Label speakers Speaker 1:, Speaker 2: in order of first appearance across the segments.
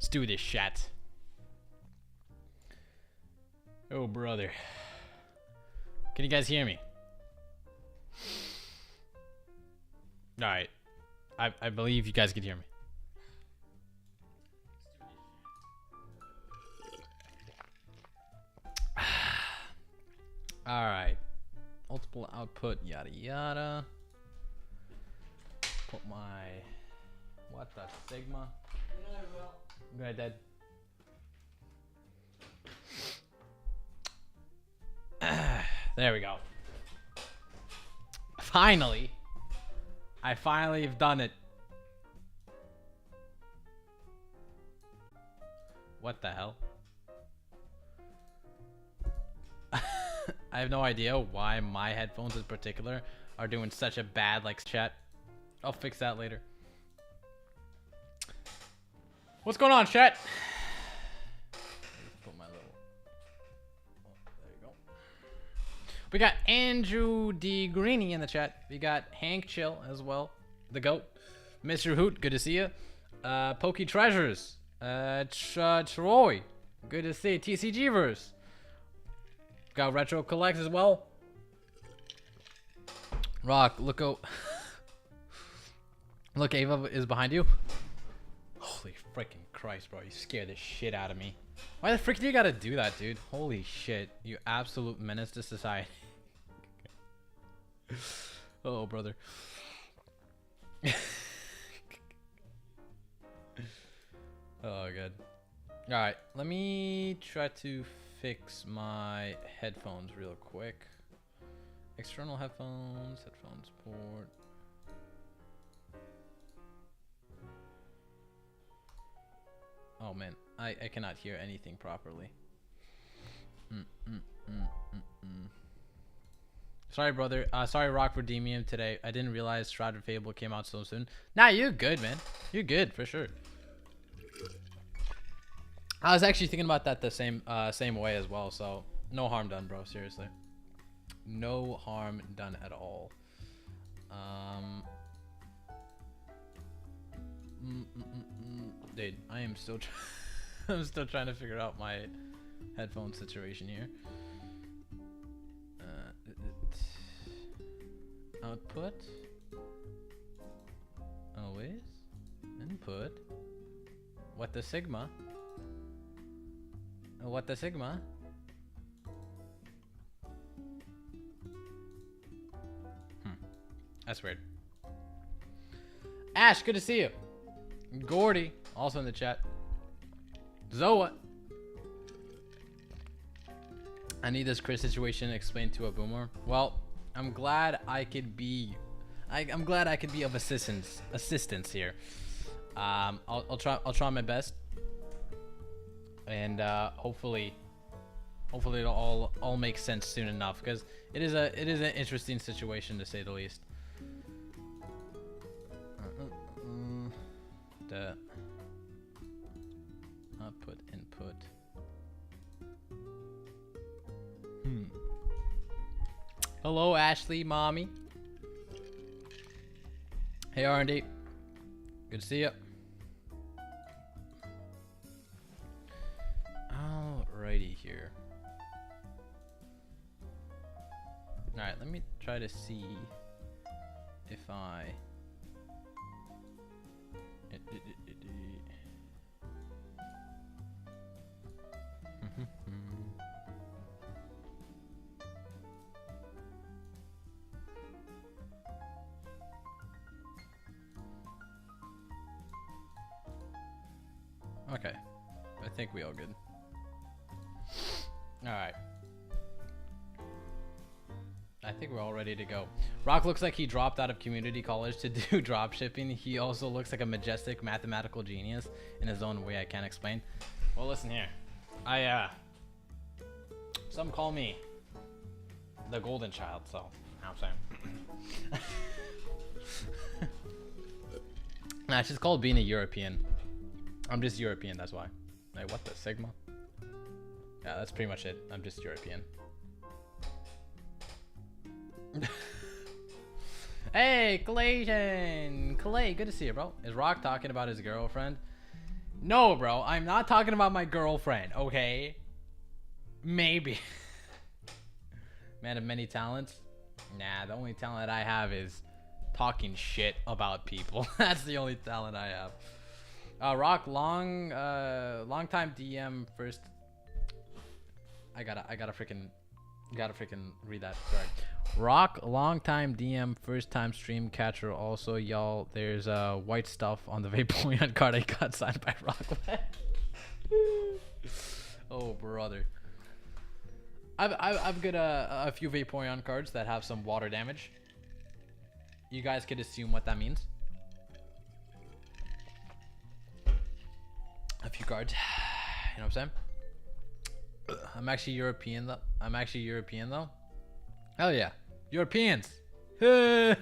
Speaker 1: Let's do this shit. Oh, brother. Can you guys hear me? Alright. I believe you guys can hear me. Alright. Multiple output, yada yada. Put my... What the Sigma? Go ahead, Dad. There we go. Finally. I finally have done it. What the hell? I have no idea why my headphones in particular are doing such a bad like chat. I'll fix that later. What's going on, chat? Put my little... Oh, there you go. We got Andrew D. Greeny in the chat. We got Hank Chill as well. The GOAT. Mr. Hoot, good to see you. Pokey Treasures. Troy, good to see you. TCGverse. Got Retro Collects as well. Rock, look out. Look, Ava is behind you. Holy freaking Christ, bro. You scared the shit out of me. Why the frick do you gotta do that, dude? Holy shit. You absolute menace to society. Oh, brother. Oh, good. Alright, let me try to fix my headphones real quick. External headphones port. Oh man, I cannot hear anything properly. Sorry, brother. Sorry, Rock, for DMing today. I didn't realize Shrouded Fable came out so soon. Nah, you're good, man. You're good, for sure. I was actually thinking about that the same way as well, so no harm done, bro. Seriously, no harm done at all. Dude, I am still I'm still trying to figure out my headphone situation here. Output, always input. What the Sigma? What the Sigma? That's weird. Ash, good to see you. Gordy, also in the chat. Zoa. I need this Kris situation explained to a boomer. Well, I'm glad I could be I'm glad I could be of assistance here. I'll try my best. And hopefully it'll all make sense soon enough, because it is an interesting situation to say the least. The output input. Hello, Ashley, mommy. Hey, R&D. Good to see you. Alrighty here. Alright, let me try to see if I... Okay, I think we all good. Alright. I think we're all ready to go. Rock looks like he dropped out of community college to do drop shipping. He also looks like a majestic mathematical genius in his own way I can't explain. Well, listen here. Some call me the golden child, so, you know what I'm saying? Nah, it's just called being a European. I'm just European, that's why. Like, what the Sigma? Yeah, that's pretty much it. I'm just European. Hey, Clay, good to see you, bro. Is Rock talking about his girlfriend? No, bro. I'm not talking about my girlfriend, okay? Maybe. Man of many talents? Nah, the only talent I have is talking shit about people. That's the only talent I have. Rock, long time DM first. I gotta freaking read that. Sorry. Rock, long time DM, first time stream catcher. Also, y'all, there's white stuff on the Vaporeon card I got signed by Rock. Oh brother. I've got a few Vaporeon cards that have some water damage. You guys could assume what that means. A few cards. You know what I'm saying? I'm actually European though. Hell yeah. Europeans. Okay,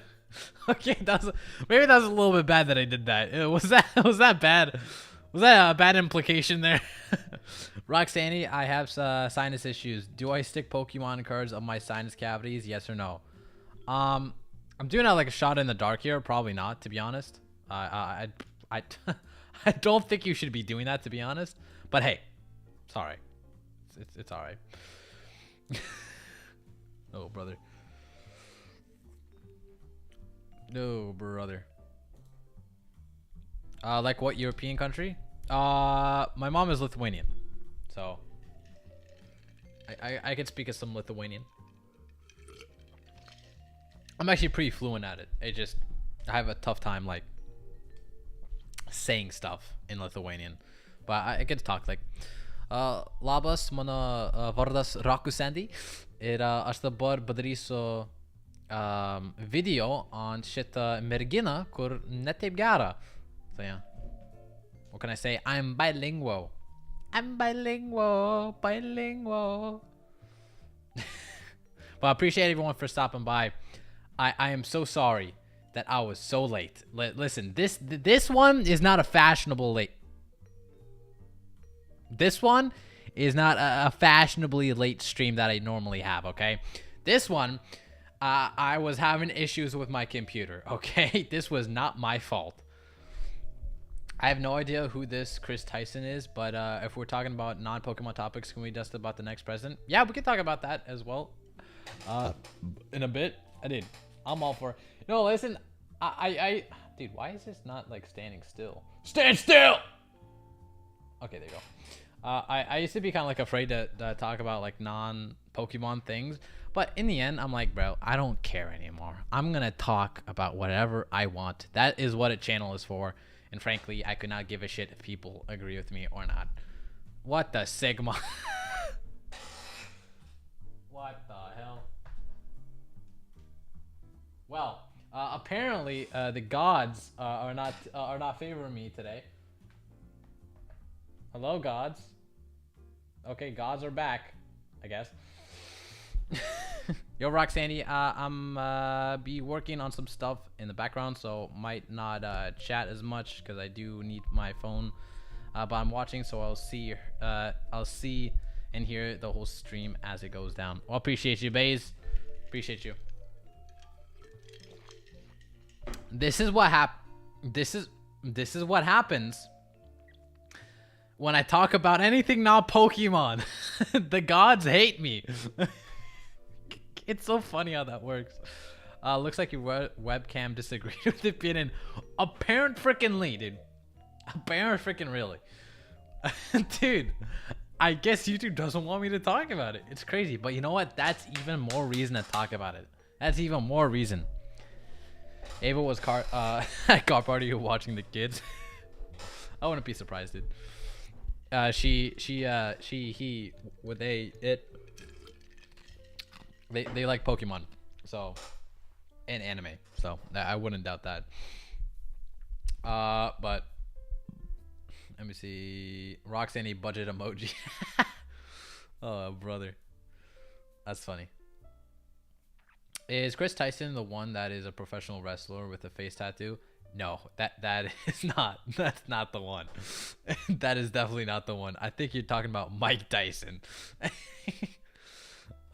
Speaker 1: maybe that was a little bit bad that I did that. Was that bad? Was that a bad implication there? Roxanne, I have sinus issues. Do I stick Pokemon cards on my sinus cavities? Yes or no? I'm doing like a shot in the dark here. Probably not, to be honest. I don't think you should be doing that, to be honest. But hey, sorry. It's all right. Oh, brother. No, brother. Like what European country? My mom is Lithuanian, so I can speak as some Lithuanian. I'm actually pretty fluent at it. I have a tough time like saying stuff in Lithuanian, but I can talk like labas mano vardas Rakusendi ir aš dabar padarysiu video on šitą merginą kur ne taip gera. So yeah. What can I say? I'm bilingual. Bilingual. But I appreciate everyone for stopping by. I am so sorry that I was so late. Listen, this one is not a fashionable late. This one is not a fashionably late stream that I normally have, okay? This one, I was having issues with my computer, okay? This was not my fault. I have no idea who this Kris Tyson is, but if we're talking about non-Pokemon topics, can we just about the next president? Yeah, we can talk about that as well. In a bit. I'm all for it. No, listen, dude, why is this not like standing still? Stand still! Okay, there you go. I used to be kind of like afraid to talk about like non-Pokemon things, but in the end, I'm like, bro, I don't care anymore. I'm gonna talk about whatever I want. That is what a channel is for. And frankly, I could not give a shit if people agree with me or not. What the Sigma? What the hell? Well, apparently the gods are not favoring me today. Hello, gods. Okay, gods are back, I guess. Yo, Roxanne, I'm be working on some stuff in the background, so might not chat as much because I do need my phone. But I'm watching, so I'll see and hear the whole stream as it goes down. Well, appreciate you, Baze. Appreciate you. This is what This is what happens when I talk about anything not Pokemon. The gods hate me. It's so funny how that works. Looks like your webcam disagreed with the opinion. Apparent freaking dude. Apparent freaking really. Dude, I guess YouTube doesn't want me to talk about it. It's crazy, but you know what? That's even more reason to talk about it. That's even more reason. Ava was at car party watching the kids. I wouldn't be surprised, dude. They like Pokemon, so, and anime, so I wouldn't doubt that. But let me see. Roxanne budget emoji. Oh, brother, that's funny. Is Kris Tyson the one that is a professional wrestler with a face tattoo? No, that is not. That's not the one. That is definitely not the one. I think you're talking about Mike Tyson.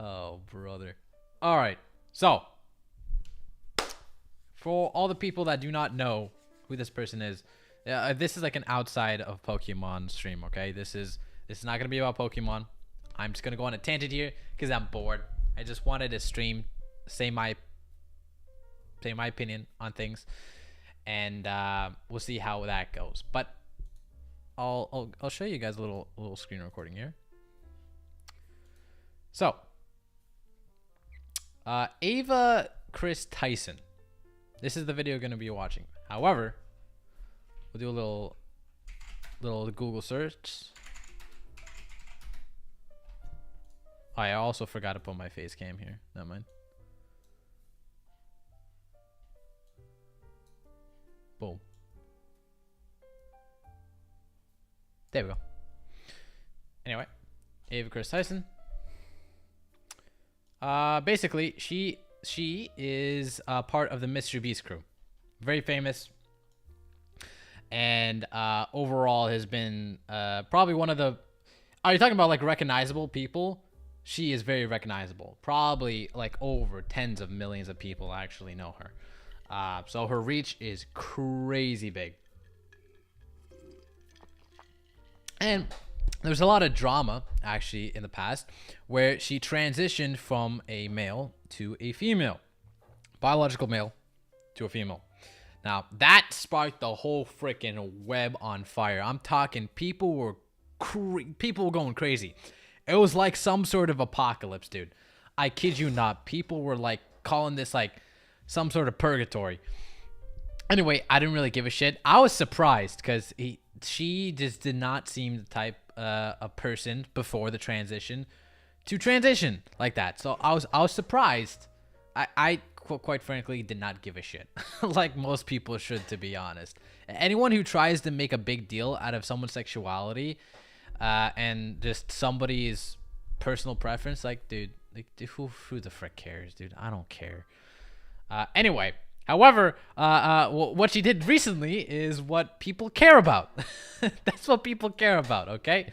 Speaker 1: Oh, brother. All right. So, for all the people that do not know who this person is, This is like an outside of Pokemon stream, okay? This is not gonna be about Pokemon. I'm just gonna go on a tangent here because I'm bored. I just wanted to stream, say my opinion on things, and we'll see how that goes. But I'll show you guys a little screen recording here. So, Ava Kris Tyson. This is the video you're gonna be watching. However, we'll do a little Google search. I also forgot to put my face cam here. Never mind. Boom. There we go. Anyway, Ava Kris Tyson. Basically, she is part of the Mr. Beast crew. Very famous. And overall has been probably one of the... Are you talking about like recognizable people? She is very recognizable. Probably like over tens of millions of people actually know her. So her reach is crazy big. And there's a lot of drama actually in the past where she transitioned from a male to a female. Biological male to a female. Now, that sparked the whole freaking web on fire. I'm talking people were going crazy. It was like some sort of apocalypse, dude. I kid you not. People were like calling this like some sort of purgatory. Anyway, I didn't really give a shit. I was surprised because she just did not seem the type of person before the transition to transition like that. So I was surprised. I quite frankly did not give a shit like most people should, to be honest. Anyone who tries to make a big deal out of someone's sexuality and just somebody's personal preference, like, dude, who the frick cares, dude? I don't care. Anyway, however, what she did recently is what people care about. That's what people care about, okay?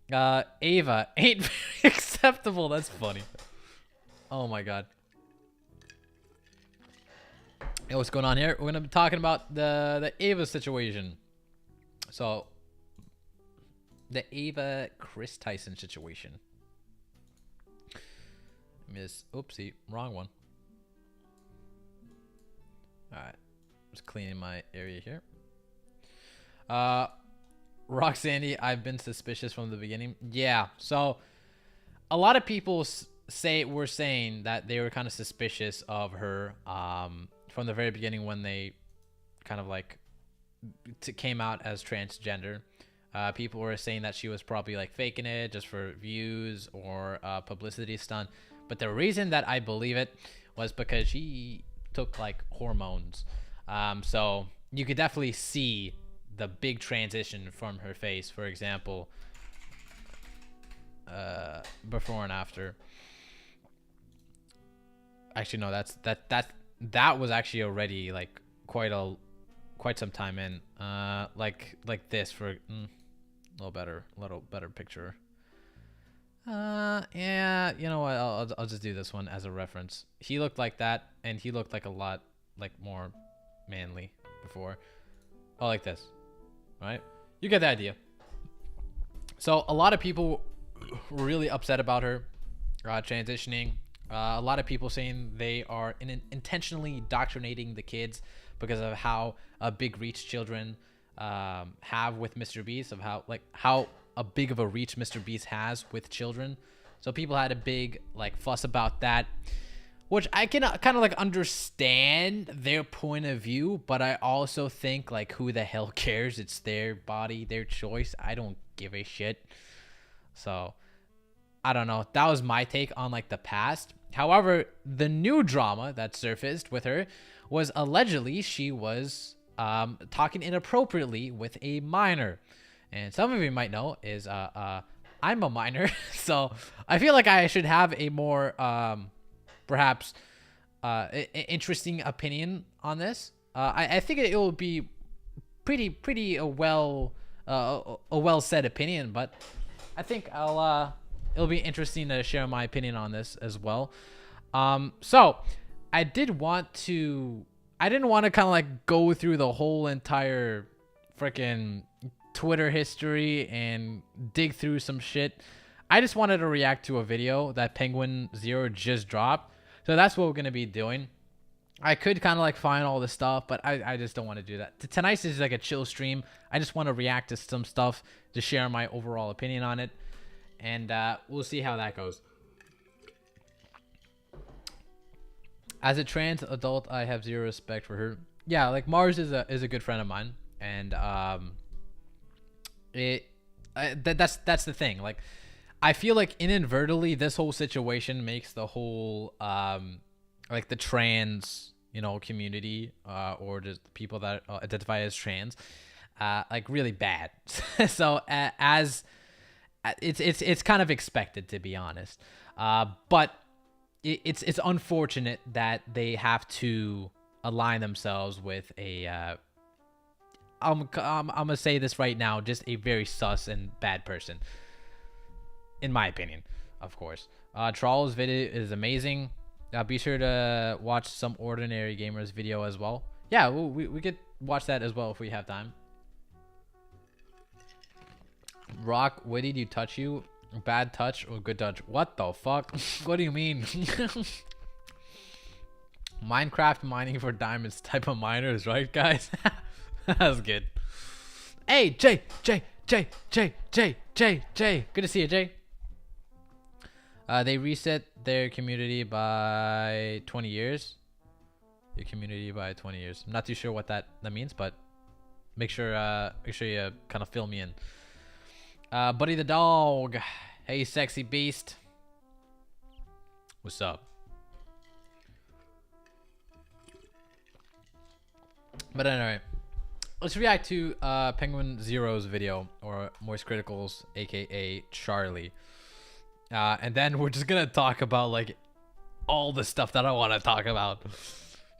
Speaker 1: Ava ain't very acceptable. That's funny. Oh my god. Hey, what's going on here? We're gonna be talking about the Ava situation. So, the Ava Kris Tyson situation. Oopsie, wrong one. Alright, just cleaning my area here. Roxanne, I've been suspicious from the beginning. Yeah, so a lot of people were saying that they were kind of suspicious of her from the very beginning when they kind of like came out as transgender. People were saying that she was probably like faking it just for views or publicity stunt. But the reason that I believe it was because she took like hormones. So you could definitely see the big transition from her face, for example, before and after. Actually, no, that was actually already like quite some time in. Like this for a little better picture. Yeah, you know what? I'll just do this one as a reference. He looked like that, and he looked like a lot like more manly before. Oh, like this, right? You get the idea. So a lot of people were really upset about her transitioning. A lot of people saying they are intentionally indoctrinating the kids because of how a big reach children have with Mr. Beast, of how a big of a reach Mr. Beast has with children. So people had a big like fuss about that, which I can kind of like understand their point of view, but I also think like, who the hell cares? It's their body, their choice. I don't give a shit. So I don't know. That was my take on like the past. However, the new drama that surfaced with her was allegedly she was talking inappropriately with a minor. And some of you might know is I'm a minor, so I feel like I should have a more perhaps interesting opinion on this. I think it will be pretty a well said opinion, but I think it'll be interesting to share my opinion on this as well. So I didn't want to kind of like go through the whole entire freaking Twitter history and dig through some shit. I just wanted to react to a video that Penguin Zero just dropped. So that's what we're going to be doing. I could kind of like find all this stuff, but I just don't want to do that. Tonight's is like a chill stream. I just want to react to some stuff to share my overall opinion on it. And we'll see how that goes. As a trans adult, I have zero respect for her. Yeah, like Mars is a good friend of mine. And that's the thing. Like, I feel like inadvertently this whole situation makes the whole like the trans, you know, community or just people that identify as trans like really bad. So as it's kind of expected, to be honest, but it's unfortunate that they have to align themselves with a I'm gonna say this right now, just a very sus and bad person, in my opinion, of course. Trawl's video is amazing. Be sure to watch Some Ordinary Gamers video as well. Yeah, we could watch that as well if we have time. Rock, what did you touch you? Bad touch or good touch? What the fuck? What do you mean? Minecraft mining for diamonds type of miners, right, guys? That's good. Hey, Jay. Good to see you, Jay. They reset their community by 20 years. Your community by 20 years. I'm not too sure what that means, but make sure you kind of fill me in. Buddy the dog. Hey, sexy beast. What's up? But anyway, let's react to Penguin Zero's video, or Moist Critical's, aka Charlie. And then we're just gonna talk about like all the stuff that I want to talk about.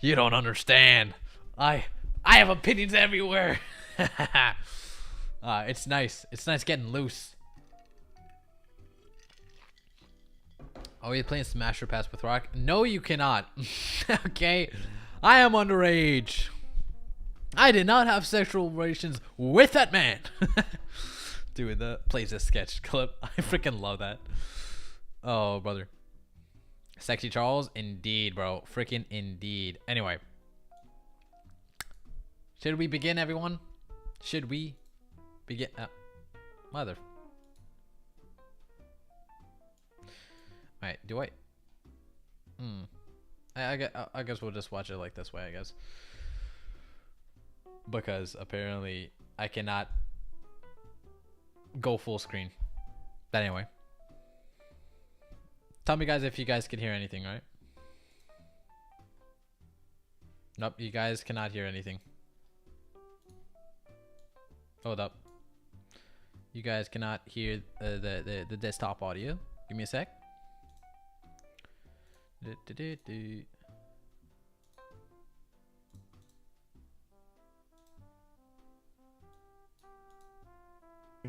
Speaker 1: You don't understand. I have opinions everywhere. It's nice. It's nice getting loose. Are you playing Smash or Pass with Rock? No, you cannot. Okay, I am underage. I did not have sexual relations with that man. Dude, that plays a sketch clip. I freaking love that. Oh, brother. Sexy Charles? Indeed, bro. Freaking indeed. Anyway. Should we begin, everyone? Should we begin? Mother. Alright, do I? I guess we'll just watch it like this way, I guess. Because apparently I cannot go full screen. But anyway. Tell me, guys, if you guys can hear anything, right? Nope, you guys cannot hear anything. Hold up. You guys cannot hear the desktop audio. Give me a sec.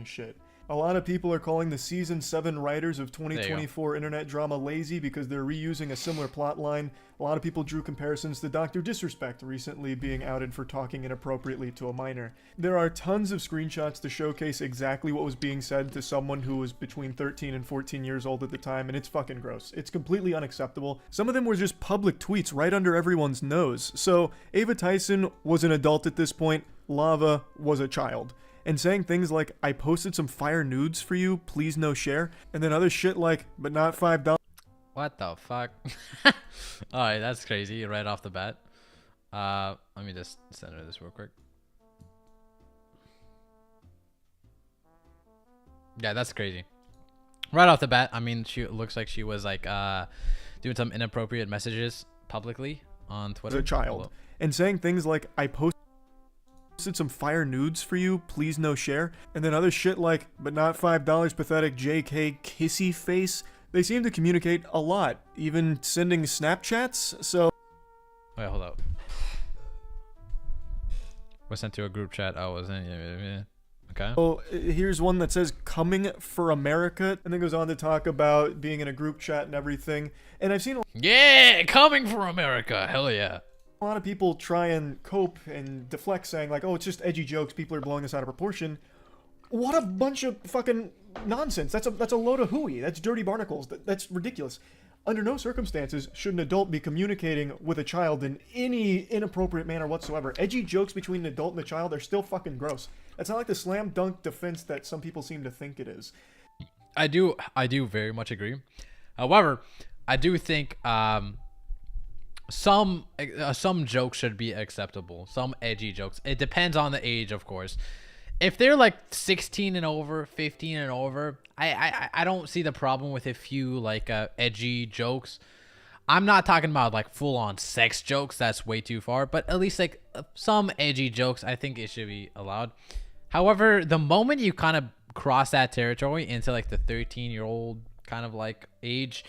Speaker 2: Shit. A lot of people are calling the season 7 writers of 2024 internet drama lazy because they're reusing a similar plot line. A lot of people drew comparisons to Dr. Disrespect recently being outed for talking inappropriately to a minor. There are tons of screenshots to showcase exactly what was being said to someone who was between 13 and 14 years old at the time, and it's fucking gross. It's completely unacceptable. Some of them were just public tweets right under everyone's nose. So Ava Tyson was an adult at this point. Lava was a child. And saying things like, I posted some fire nudes for you, please no share. And then other shit like, but not $5.
Speaker 1: What the fuck? Alright, that's crazy right off the bat. Let me just center this real quick. Yeah, that's crazy. Right off the bat, I mean, she looks like she was like doing some inappropriate messages publicly on Twitter.
Speaker 2: As a child. And saying things like, I posted some fire nudes for you, please no share. And then other shit like, but not $5, pathetic JK kissy face. They seem to communicate a lot, even sending Snapchats, so...
Speaker 1: Wait, hold up. Was sent to a group chat. Oh, wasn't it? Okay.
Speaker 2: Oh, here's one that says, coming for America, and then goes on to talk about being in a group chat and everything. And I've seen...
Speaker 1: Yeah, coming for America, hell yeah.
Speaker 2: A lot of people try and cope and deflect saying like, oh, it's just edgy jokes, people are blowing this out of proportion. What a bunch of fucking nonsense. That's a load of hooey. That's dirty barnacles. That's ridiculous. Under no circumstances should an adult be communicating with a child in any inappropriate manner whatsoever. Edgy jokes between an adult and a child are still fucking gross. That's not like the slam dunk defense that some people seem to think it is.
Speaker 1: I do very much agree. However, I do think some jokes should be acceptable. Some edgy jokes. It depends on the age, of course. If they're like 16 and over, 15 and over, I don't see the problem with a few like edgy jokes. I'm not talking about like full-on sex jokes. That's way too far. But at least like some edgy jokes, I think it should be allowed. However, the moment you kind of cross that territory into like the 13-year-old kind of like age,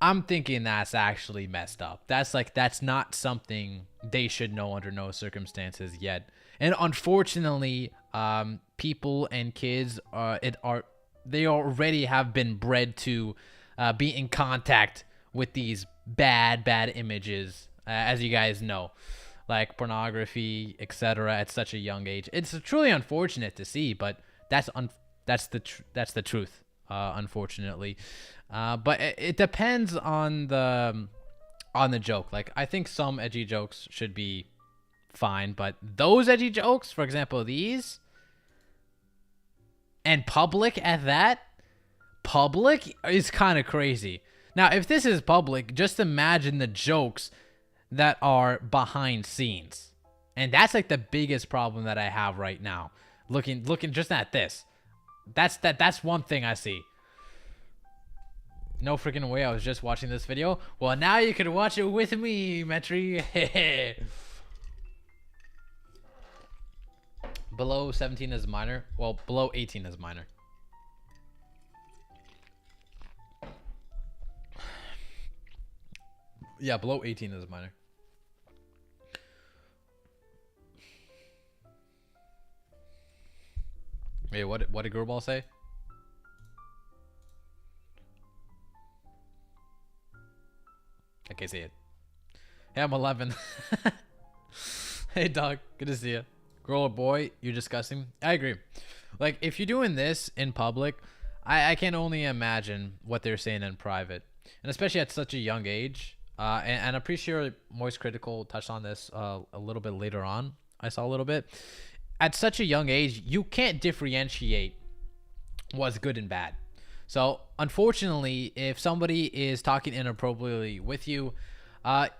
Speaker 1: I'm thinking that's actually messed up. That's not something they should know under no circumstances yet. And unfortunately, people and kids they already have been bred to be in contact with these bad images, as you guys know, like pornography, etc. at such a young age. It's truly unfortunate to see, but that's the truth, unfortunately. But it depends on the joke. Like, I think some edgy jokes should be fine, but those edgy jokes, for example, these, and public at that, public is kind of crazy. Now, if this is public, just imagine the jokes that are behind scenes. And that's like the biggest problem that I have right now. Looking just at this. That's one thing I see. No freaking way, I was just watching this video. Well, now you can watch it with me, Metri. Below 17 is minor. Well, below 18 is minor. Yeah, below 18 is minor. Wait, what did Gurball say? I can't see it. Hey, I'm 11. Hey, dog. Good to see you. Girl or boy, you're disgusting. I agree. Like, if you're doing this in public, I can only imagine what they're saying in private. And especially at such a young age. And I'm pretty sure Moist Critical touched on this a little bit later on. I saw a little bit. At such a young age, you can't differentiate what's good and bad. So, unfortunately, if somebody is talking inappropriately with you, at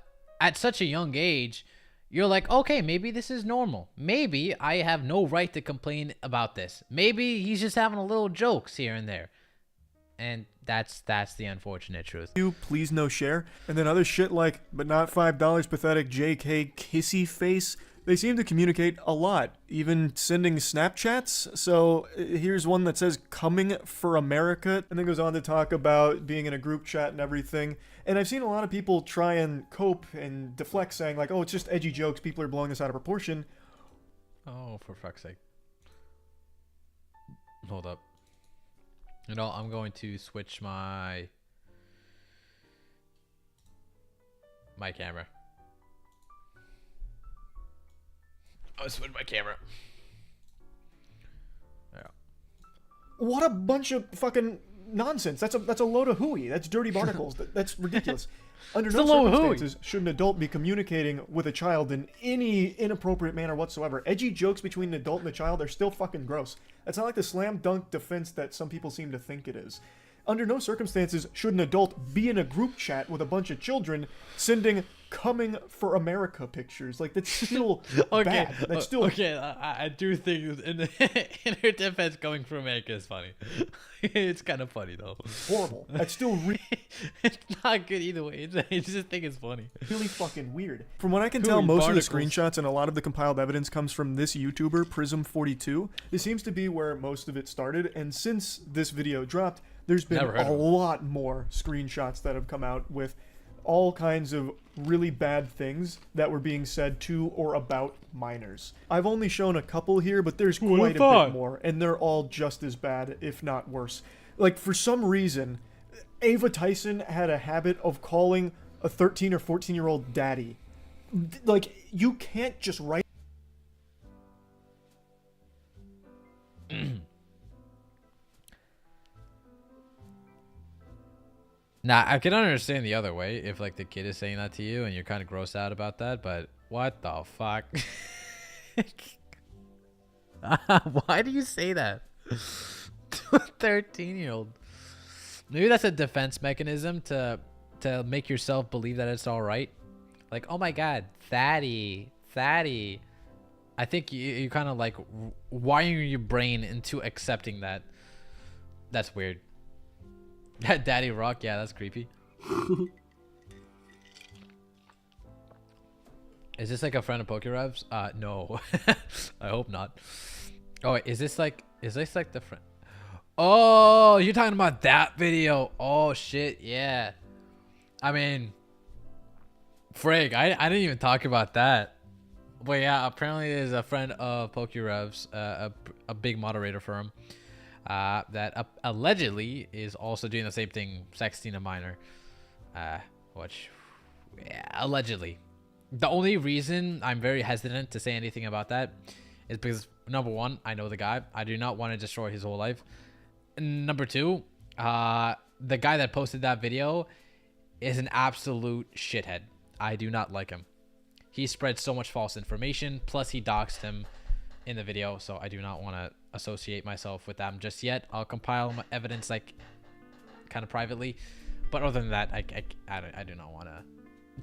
Speaker 1: such a young age, you're like, okay, maybe this is normal. Maybe I have no right to complain about this. Maybe he's just having a little jokes here and there. And that's the unfortunate truth.
Speaker 2: You please no share. And then other shit like, but not $5, pathetic JK kissy face. They seem to communicate a lot, even sending Snapchats. So here's one that says coming for America, and then goes on to talk about being in a group chat and everything. And I've seen a lot of people try and cope and deflect saying like, oh, it's just edgy jokes, people are blowing this out of proportion.
Speaker 1: Oh, for fuck's sake. Hold up. You know, I'm going to switch my camera. I'll switch my camera. Yeah.
Speaker 2: What a bunch of fucking nonsense. That's a load of hooey. That's dirty barnacles. That's ridiculous. Under no circumstances should an adult be communicating with a child in any inappropriate manner whatsoever. Edgy jokes between an adult and a child are still fucking gross. That's not like the slam dunk defense that some people seem to think it is. Under no circumstances should an adult be in a group chat with a bunch of children sending coming for America pictures. Like, that's still bad. That's still...
Speaker 1: Okay, I do think in her defense, coming for America is funny. It's kind of funny, though.
Speaker 2: Horrible. That's still
Speaker 1: it's not good either way. I just think it's funny.
Speaker 2: Really fucking weird. From what I can tell, most of the screenshots and a lot of the compiled evidence comes from this YouTuber, Prism42. This seems to be where most of it started, and since this video dropped, there's been a lot more screenshots that have come out with all kinds of really bad things that were being said to or about minors. I've only shown a couple here, but there's quite a bit more, and they're all just as bad, if not worse. Like, for some reason, Ava Tyson had a habit of calling a 13 or 14-year-old daddy. Like, you can't just write.
Speaker 1: Nah, I can understand the other way if like the kid is saying that to you and you're kind of grossed out about that, but what the fuck? Why do you say that to a 13-year-old? Maybe that's a defense mechanism to make yourself believe that it's all right. Like, oh my god, Thaddy. I think you kind of like wiring your brain into accepting that. That's weird. Daddy Rock, yeah, that's creepy. Is this like a friend of PokeRev's? No. I hope not. Oh, wait, is this like the friend? Oh, you're talking about that video. Oh shit, yeah. I mean, frig, I didn't even talk about that. But yeah, apparently there's a friend of PokeRev's, a big moderator for him. That allegedly is also doing the same thing, sexting a minor. Which, yeah, allegedly. The only reason I'm very hesitant to say anything about that is because, number one, I know the guy. I do not want to destroy his whole life. And number two, the guy that posted that video is an absolute shithead. I do not like him. He spread so much false information, plus he doxed him in the video, so I do not want to associate myself with them just yet. I'll compile my evidence like kind of privately, but other than that, I do not want to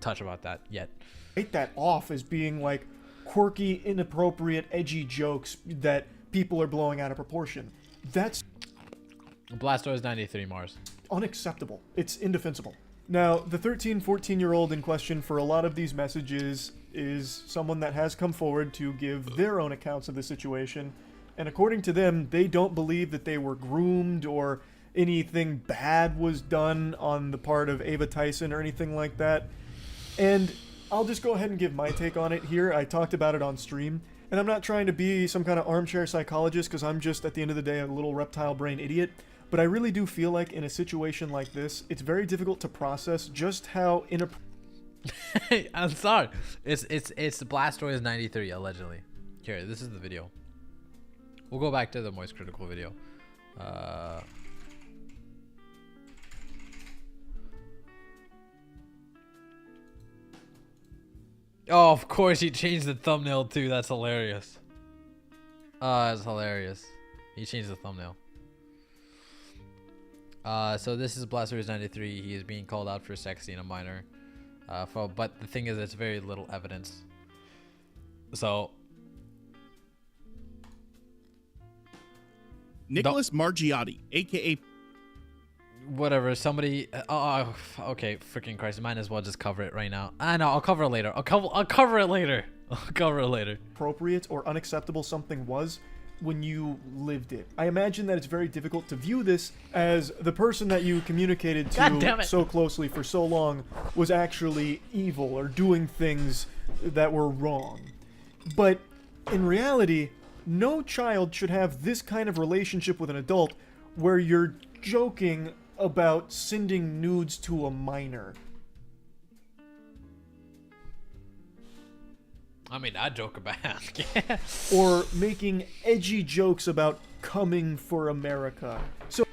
Speaker 1: touch about that yet.
Speaker 2: Write that off as being like quirky, inappropriate, edgy jokes that people are blowing out of proportion. That's
Speaker 1: Blastoise 93 Mars.
Speaker 2: Unacceptable. It's indefensible. Now, the 13, 14-year-old in question for a lot of these messages is someone that has come forward to give their own accounts of the situation. And according to them, they don't believe that they were groomed or anything bad was done on the part of Ava Tyson or anything like that. And I'll just go ahead and give my take on it here. I talked about it on stream. And I'm not trying to be some kind of armchair psychologist because I'm just, at the end of the day, a little reptile brain idiot. But I really do feel like in a situation like this, it's very difficult to process just how
Speaker 1: I'm sorry. It's Blastoise 93 allegedly. Here, this is the video. We'll go back to the Moist Critical video. Oh, of course he changed the thumbnail too. That's hilarious. That's hilarious. He changed the thumbnail. So this is Blastoise 93. He is being called out for sexting a minor. But the thing is, it's very little evidence. So
Speaker 3: Nicholas Margiotti, aka
Speaker 1: whatever. Somebody. Okay. Freaking Christ! Might as well just cover it right now. I know. I'll cover it later. I'll cover it later. I'll cover it later.
Speaker 2: Appropriate or unacceptable something was when you lived it. I imagine that it's very difficult to view this as the person that you communicated to so closely for so long was actually evil or doing things that were wrong. But in reality, no child should have this kind of relationship with an adult where you're joking about sending nudes to a minor.
Speaker 1: I mean, I joke about
Speaker 2: Or making edgy jokes about coming for America. So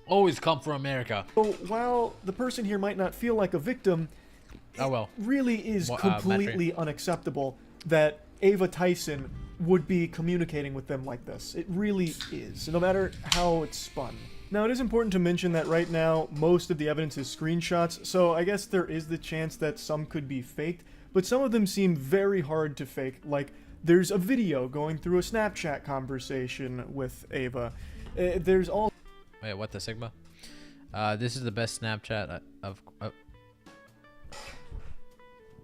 Speaker 1: always come for America.
Speaker 2: So while the person here might not feel like a victim, it really is completely unacceptable that Ava Tyson would be communicating with them like this. It really is, no matter how it's spun. Now, it is important to mention that right now, most of the evidence is screenshots, so I guess there is the chance that some could be faked, but some of them seem very hard to fake, like there's a video going through a Snapchat conversation with Ava. There's all...
Speaker 1: Wait, what the Sigma? This is the best Snapchat of...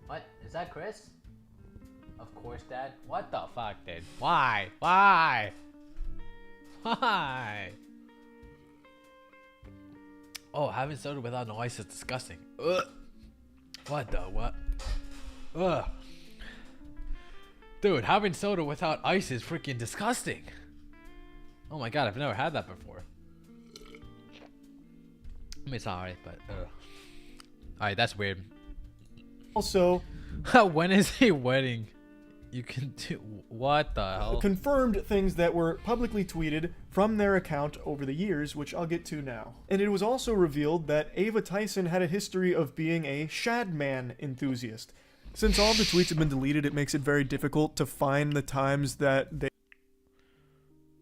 Speaker 1: What? Is that Kris? Of course, Dad. What the fuck, dude? Why? Why? Why? Oh, having soda without no ice is disgusting. Ugh. What the what? Ugh. Dude, having soda without ice is freaking disgusting. Oh my god, I've never had that before. I mean, it's alright, but ugh. Alright, that's weird.
Speaker 2: Also,
Speaker 1: When is a wedding? You can do what the hell?
Speaker 2: confirmed things that were publicly tweeted from their account over the years, which I'll get to now. And it was also revealed that Ava Tyson had a history of being a Shadman enthusiast. Since all the tweets have been deleted, it makes it very difficult to find the times that they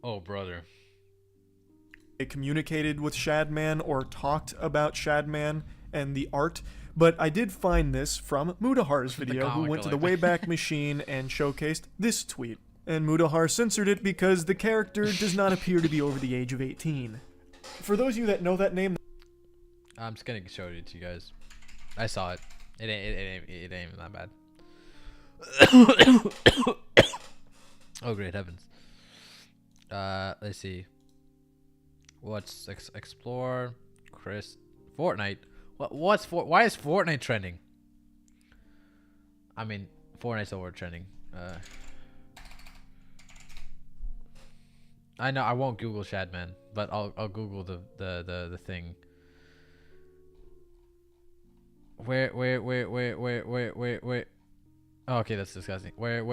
Speaker 1: Oh, brother.
Speaker 2: communicated with Shadman or talked about Shadman and the art. But I did find this from Mudahar's video, who went to the Wayback Machine and showcased this tweet. And Mudahar censored it because the character does not appear to be over the age of 18. For those of you that know that name,
Speaker 1: I'm just gonna show it to you guys. I saw it. It ain't even that bad. Oh, great heavens. Let's see. What's explore? Kris Fortnite. Why is Fortnite trending? I mean, Fortnite's over trending. I know I won't Google Shadman, but I'll Google the thing. Where? Oh, okay, that's disgusting. Where's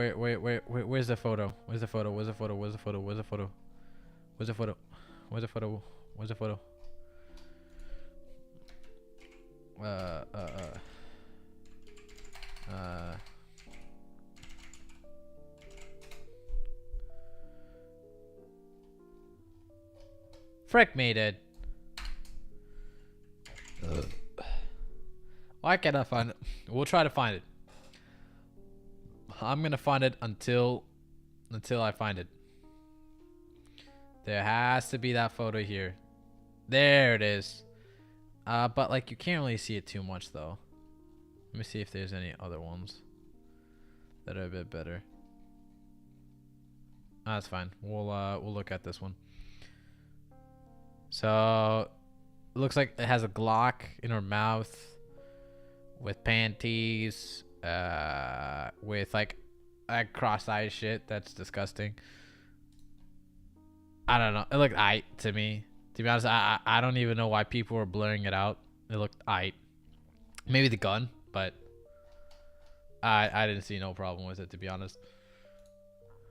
Speaker 1: the photo? Where's the photo? Where's the photo? Where's the photo? Where's the photo? Where's the photo? Where's the photo? Where's the photo? Frick me, dude. Why can't I find it? We'll try to find it. I'm gonna find it until I find it. There has to be that photo here. There it is. But like you can't really see it too much though. Let me see if there's any other ones that are a bit better. That's fine. We'll look at this one. So it looks like it has a Glock in her mouth with panties, with like cross-eyed shit. That's disgusting. I don't know. It looked aight to me. To be honest, I don't even know why people were blurring it out. It looked aight. Maybe the gun, but I didn't see no problem with it, to be honest.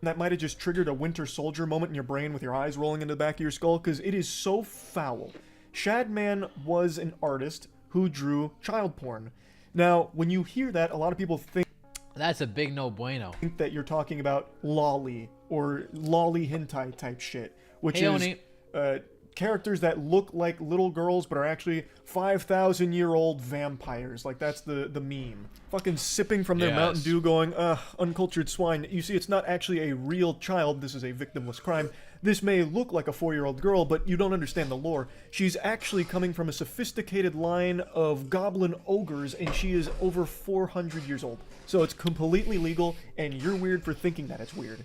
Speaker 2: that might have just triggered a Winter Soldier moment in your brain with your eyes rolling into the back of your skull, because it is so foul. Shadman was an artist who drew child porn. Now, when you hear that, a lot of people think
Speaker 1: That's a big no bueno.
Speaker 2: that you're talking about lolly or lolly hentai type shit, which
Speaker 1: Hey,
Speaker 2: is characters that look like little girls but are actually 5,000-year-old vampires. Like, that's the meme. Fucking sipping from their Mountain Dew going, uncultured swine. You see, it's not actually a real child. This is a victimless crime. This may look like a 4-year-old girl, but you don't understand the lore. She's actually coming from a sophisticated line of goblin ogres, and she is over 400 years old. So it's completely legal, and you're weird for thinking that it's weird.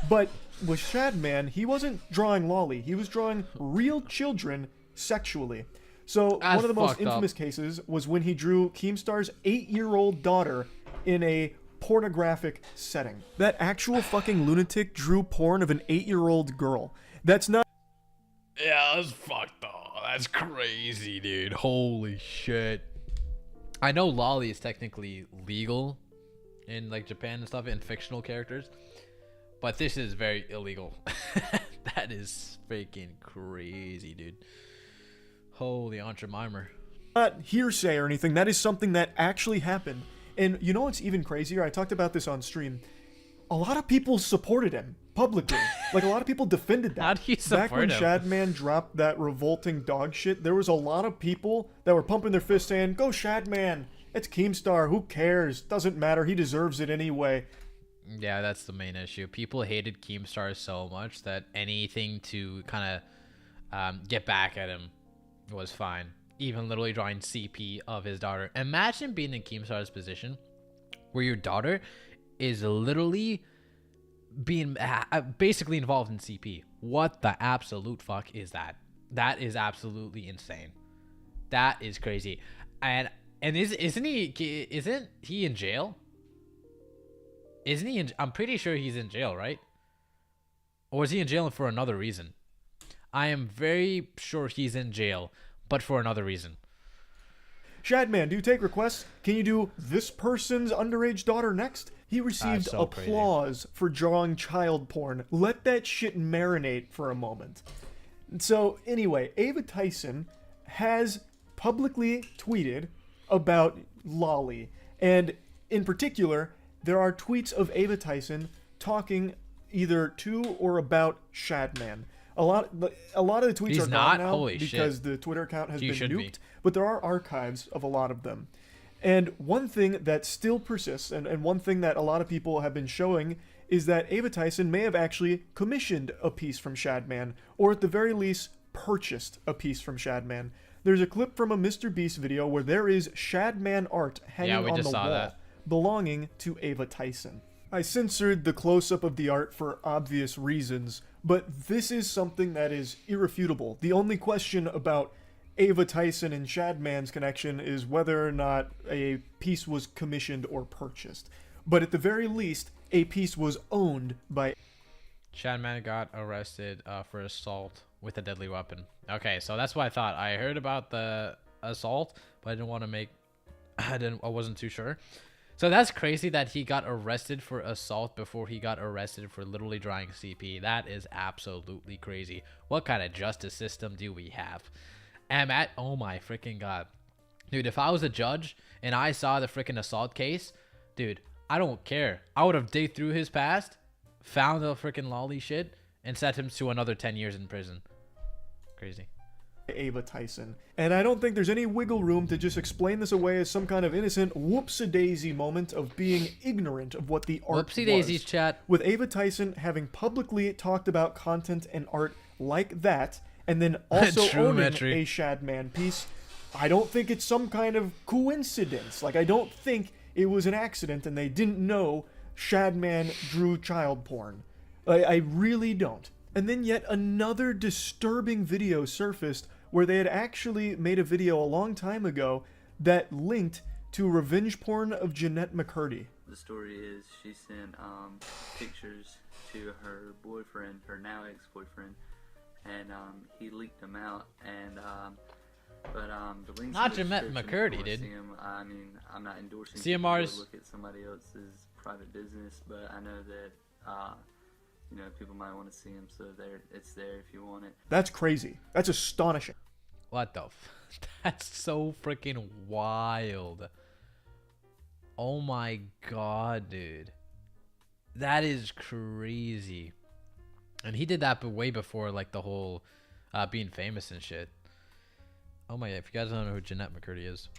Speaker 2: But with Shadman, he wasn't drawing lolly. He was drawing real children sexually. So
Speaker 1: That's
Speaker 2: one of the most
Speaker 1: fucked
Speaker 2: infamous
Speaker 1: up.
Speaker 2: cases was when he drew Keemstar's 8-year-old daughter in a pornographic setting. That actual fucking lunatic drew porn of an 8-year-old girl. That's not
Speaker 1: Yeah, that's fucked up. That's crazy, dude. Holy shit. I know lolly is technically legal in like Japan and stuff in fictional characters, but this is very illegal. That is freaking crazy, dude. Holy Aunt Mimer.
Speaker 2: not hearsay or anything. That is something that actually happened. And you know what's even crazier? I talked about this on stream. A lot of people supported him publicly. Like, a lot of people defended that.
Speaker 1: How do you support
Speaker 2: Back when
Speaker 1: him?
Speaker 2: Shadman dropped that revolting dog shit, there was a lot of people that were pumping their fists saying, "Go Shadman! It's Keemstar. Who cares? Doesn't matter. He deserves it anyway."
Speaker 1: Yeah, that's the main issue. People hated Keemstar so much that anything to kind of get back at him was fine. Even literally drawing CP of his daughter. Imagine being in Keemstar's position where your daughter is literally being basically involved in CP. What the absolute fuck is that? That is absolutely insane. That is crazy. And isn't he in jail? Isn't he I'm pretty sure he's in jail, right? Or is he in jail for another reason? I am very sure he's in jail, but for another reason.
Speaker 2: Shadman, do you take requests? Can you do this person's underage daughter next? He received
Speaker 1: so
Speaker 2: applause for drawing child porn. Let that shit marinate for a moment. So anyway, Ava Tyson has publicly tweeted about Lolly, and in particular, there are tweets of Ava Tyson talking either to or about Shadman. A lot of the tweets
Speaker 1: He's
Speaker 2: are
Speaker 1: not?
Speaker 2: gone now
Speaker 1: Holy
Speaker 2: because
Speaker 1: shit.
Speaker 2: the Twitter account has
Speaker 1: He
Speaker 2: been
Speaker 1: should
Speaker 2: nuked,
Speaker 1: be.
Speaker 2: but there are archives of a lot of them. And one thing that still persists, and one thing that a lot of people have been showing, is that Ava Tyson may have actually commissioned a piece from Shadman, or at the very least, purchased a piece from Shadman. There's a clip from a Mr. Beast video where there is Shadman art hanging
Speaker 1: we
Speaker 2: on
Speaker 1: just
Speaker 2: the
Speaker 1: saw
Speaker 2: wall,
Speaker 1: that.
Speaker 2: belonging to Ava Tyson. I censored the close-up of the art for obvious reasons, but this is something that is irrefutable. The only question about Ava Tyson and Shadman's connection is whether or not a piece was commissioned or purchased. But at the very least, a piece was owned by...
Speaker 1: Shadman got arrested for assault with a deadly weapon. Okay, so that's what I thought. I heard about the assault, but I didn't want to make... I wasn't too sure. So that's crazy that he got arrested for assault before he got arrested for literally drawing CP. That is absolutely crazy. What kind of justice system do we have? Oh my freaking god. Dude, if I was a judge and I saw the freaking assault case, dude, I don't care. I would have dig through his past, found the freaking Lolly shit, and sent him to another 10 years in prison. Crazy.
Speaker 2: Ava Tyson. And I don't think there's any wiggle room to just explain this away as some kind of innocent whoopsie-daisy moment of being ignorant of what the art
Speaker 1: Whoopsie-daisies,
Speaker 2: was.
Speaker 1: chat.
Speaker 2: With Ava Tyson having publicly talked about content and art like that, and then also
Speaker 1: True
Speaker 2: owning
Speaker 1: metric.
Speaker 2: a Shadman piece, I don't think it's some kind of coincidence. Like, I don't think it was an accident and they didn't know Shadman drew child porn. I really don't. And then yet another disturbing video surfaced where they had actually made a video a long time ago that linked to revenge porn of Jeanette McCurdy.
Speaker 4: The story is she sent pictures to her boyfriend, her now ex-boyfriend, and he leaked them out. And but the links
Speaker 1: Not
Speaker 4: in the
Speaker 1: Jeanette
Speaker 4: description
Speaker 1: McCurdy,
Speaker 4: for
Speaker 1: dude.
Speaker 4: I mean, I'm not endorsing
Speaker 1: CMR's
Speaker 4: people to look at somebody else's private business, but I know that you know, people might want to see them, so it's there if you want it.
Speaker 2: That's crazy. That's astonishing.
Speaker 1: What the That's so freaking wild. Oh my god, dude. That is crazy. And he did that way before, like, the whole being famous and shit. Oh my god, if you guys don't know who Jeanette McCurdy is.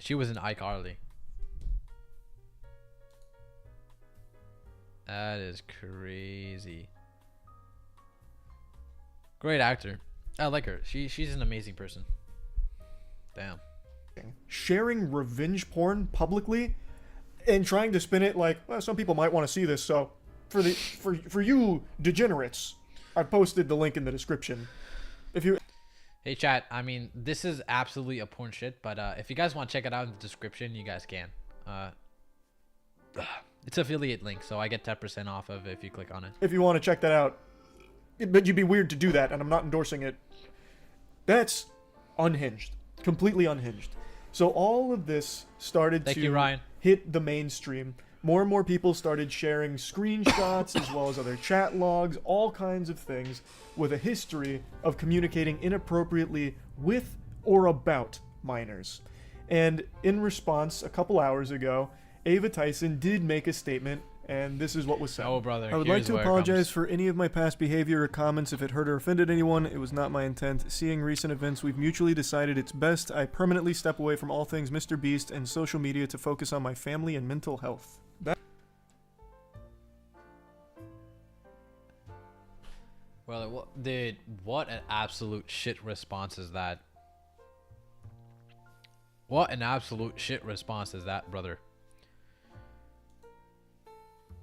Speaker 1: She was in iCarly. That is crazy. Great actor. I like her. She's an amazing person. Damn.
Speaker 2: Sharing revenge porn publicly and trying to spin it like, well, some people might want to see this, so for you degenerates, I posted the link in the description. If you
Speaker 1: Hey chat, I mean, this is absolutely a porn shit, but if you guys want to check it out in the description, you guys can. It's affiliate link, so I get 10% off of it if you click on it.
Speaker 2: if you want to check that out, but you'd be weird to do that, and I'm not endorsing it. That's unhinged, completely unhinged. So all of this started
Speaker 1: Thank
Speaker 2: to
Speaker 1: you, Ryan.
Speaker 2: hit the mainstream. More and more people started sharing screenshots as well as other chat logs, all kinds of things with a history of communicating inappropriately with or about minors. And in response, a couple hours ago, Ava Tyson did make a statement, and this is what was said.
Speaker 1: Oh, brother.
Speaker 2: I would like
Speaker 1: here's
Speaker 2: to
Speaker 1: where it
Speaker 2: apologize
Speaker 1: comes.
Speaker 2: for any of my past behavior or comments if it hurt or offended anyone. It was not my intent. Seeing recent events, we've mutually decided it's best I permanently step away from all things Mr. Beast and social media to focus on my family and mental health.
Speaker 1: Well, dude, what an absolute shit response is that? What an absolute shit response is that, brother?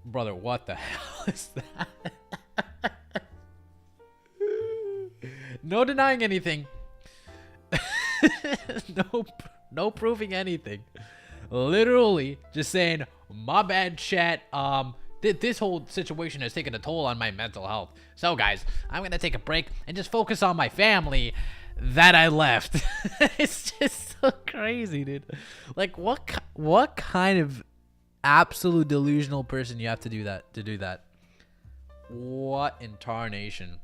Speaker 1: Brother, what the hell is that? No denying anything. No proving anything. Literally just saying, my bad, chat. This whole situation has taken a toll on my mental health. So guys, I'm gonna take a break and just focus on my family. that I left. It's just so crazy, dude. Like, what kind of absolute delusional person you have to do that? What in tarnation?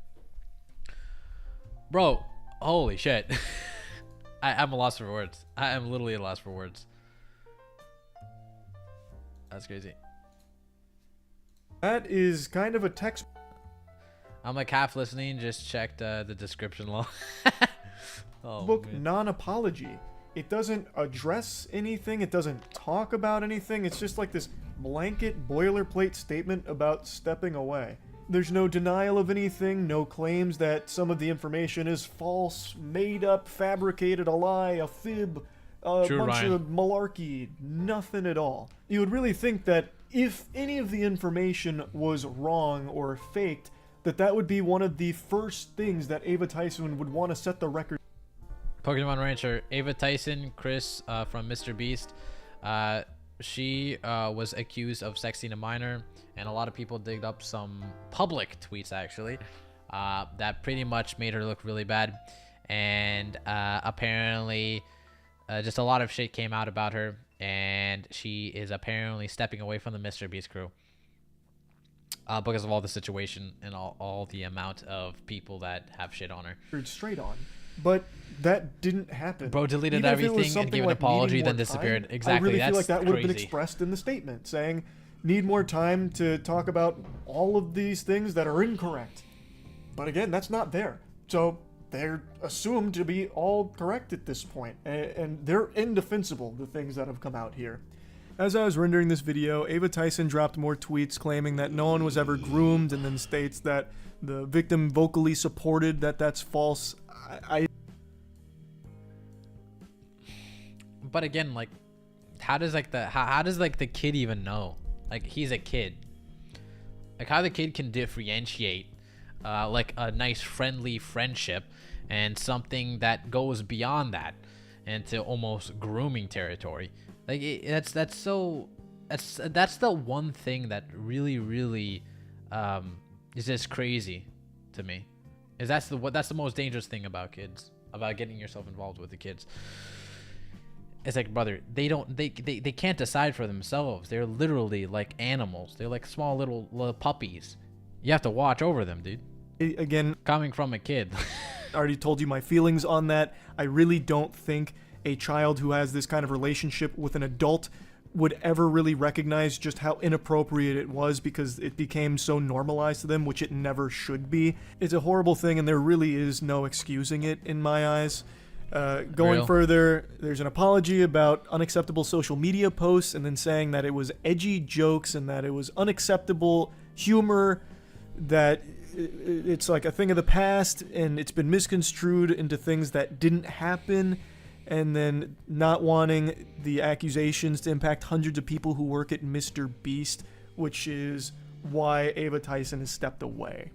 Speaker 1: Bro, holy shit. I'm a loss for words. I am literally a loss for words. That's crazy.
Speaker 2: That is kind of a text.
Speaker 1: I'm like half listening, just checked the description law. Oh,
Speaker 2: Book
Speaker 1: man.
Speaker 2: non-apology. It doesn't address anything. It doesn't talk about anything. It's just like this blanket boilerplate statement about stepping away. There's no denial of anything, no claims that some of the information is false, made up, fabricated, a lie, a fib, a
Speaker 1: True,
Speaker 2: bunch
Speaker 1: Ryan.
Speaker 2: of malarkey, nothing at all. You would really think that if any of the information was wrong or faked, that would be one of the first things that Ava Tyson would want to set the record.
Speaker 1: Pokemon Rancher, Ava Tyson, Kris from Mr. Beast. She was accused of sexting a minor, and a lot of people digged up some public tweets actually that pretty much made her look really bad. And apparently just a lot of shit came out about her, and she is apparently stepping away from the Mr. Beast crew because of all the situation and all the amount of people that have shit on her.
Speaker 2: Straight on. But that didn't happen.
Speaker 1: Bro deleted
Speaker 2: Even if it was
Speaker 1: everything and
Speaker 2: something
Speaker 1: gave an
Speaker 2: like
Speaker 1: apology,
Speaker 2: needing
Speaker 1: then
Speaker 2: more
Speaker 1: disappeared.
Speaker 2: time,
Speaker 1: Exactly,
Speaker 2: I really feel
Speaker 1: that's
Speaker 2: like that would have been
Speaker 1: crazy.
Speaker 2: expressed in the statement, saying, need more time to talk about all of these things that are incorrect. But again, that's not there. So they're assumed to be all correct at this point, and they're indefensible, the things that have come out here. As I was rendering this video, Ava Tyson dropped more tweets claiming that no one was ever groomed, and then states that the victim vocally supported that that's false.
Speaker 1: But again, like, how does the kid even know? Like, he's a kid. Like, how the kid can differentiate like a nice friendly friendship and something that goes beyond that into almost grooming territory. Like, that's the one thing that really is just crazy to me. Is that's the most dangerous thing about kids, about getting yourself involved with the kids. It's like, brother, they can't decide for themselves. They're literally like animals. They're like small little puppies. You have to watch over them, dude.
Speaker 2: Again,
Speaker 1: Coming from a kid.
Speaker 2: I already told you my feelings on that. I really don't think a child who has this kind of relationship with an adult would ever really recognize just how inappropriate it was, because it became so normalized to them, which it never should be. It's a horrible thing, and there really is no excusing it in my eyes. Going
Speaker 1: Real.
Speaker 2: further, there's an apology about unacceptable social media posts, and then saying that it was edgy jokes and that it was unacceptable humor, that it's like a thing of the past and it's been misconstrued into things that didn't happen, and then not wanting the accusations to impact hundreds of people who work at Mr. Beast, which is why Ava Tyson has stepped away.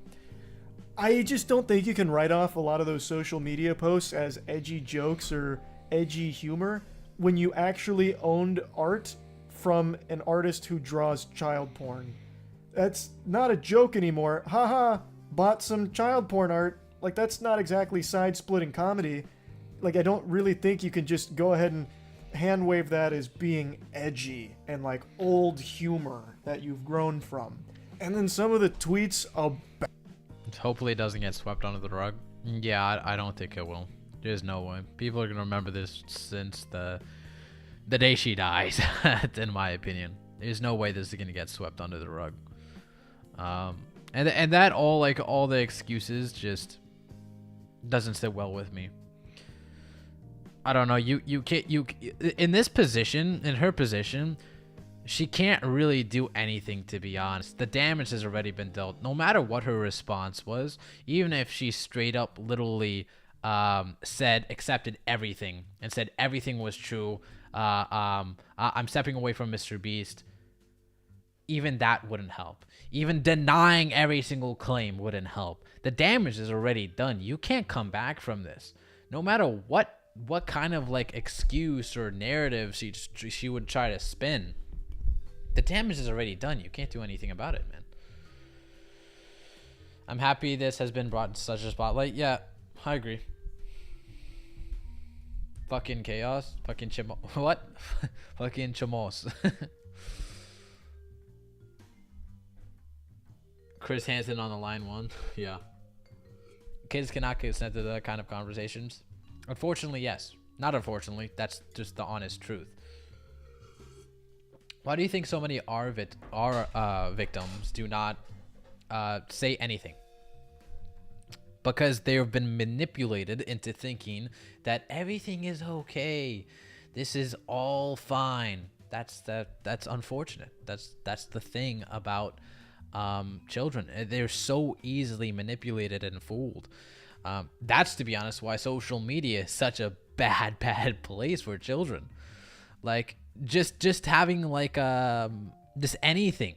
Speaker 2: I just don't think you can write off a lot of those social media posts as edgy jokes or edgy humor when you actually owned art from an artist who draws child porn. That's not a joke anymore. Haha, bought some child porn art. Like, that's not exactly side-splitting comedy. Like, I don't really think you can just go ahead and hand wave that as being edgy and like old humor that you've grown from. And then some of the tweets about
Speaker 1: Hopefully it doesn't get swept under the rug. Yeah, I don't think it will. There's no way. People are gonna remember this since the day she dies. In my opinion, there's no way this is gonna get swept under the rug. And that all the excuses just doesn't sit well with me. I don't know. You can't in this position, in her position, she can't really do anything, to be honest. The damage has already been dealt. No matter what her response was, even if she straight up literally accepted everything and said everything was true, I'm stepping away from Mr. Beast, even that wouldn't help. Even denying every single claim wouldn't help. The damage is already done. You can't come back from this. No matter what kind of like excuse or narrative she would try to spin. The damage is already done. You can't do anything about it, man. I'm happy this has been brought to such a spotlight. Yeah, I agree. Fucking chaos. Fucking what? Fucking chamos. Chris Hansen on the line one. Yeah. Kids cannot consent to that kind of conversations. Unfortunately, yes. Not unfortunately. That's just the honest truth. Why do you think so many victims do not say anything? Because they have been manipulated into thinking that everything is okay. This is all fine. That's unfortunate. That's the thing about children. They're so easily manipulated and fooled. That's, to be honest, why social media is such a bad place for children. Like just having like just anything.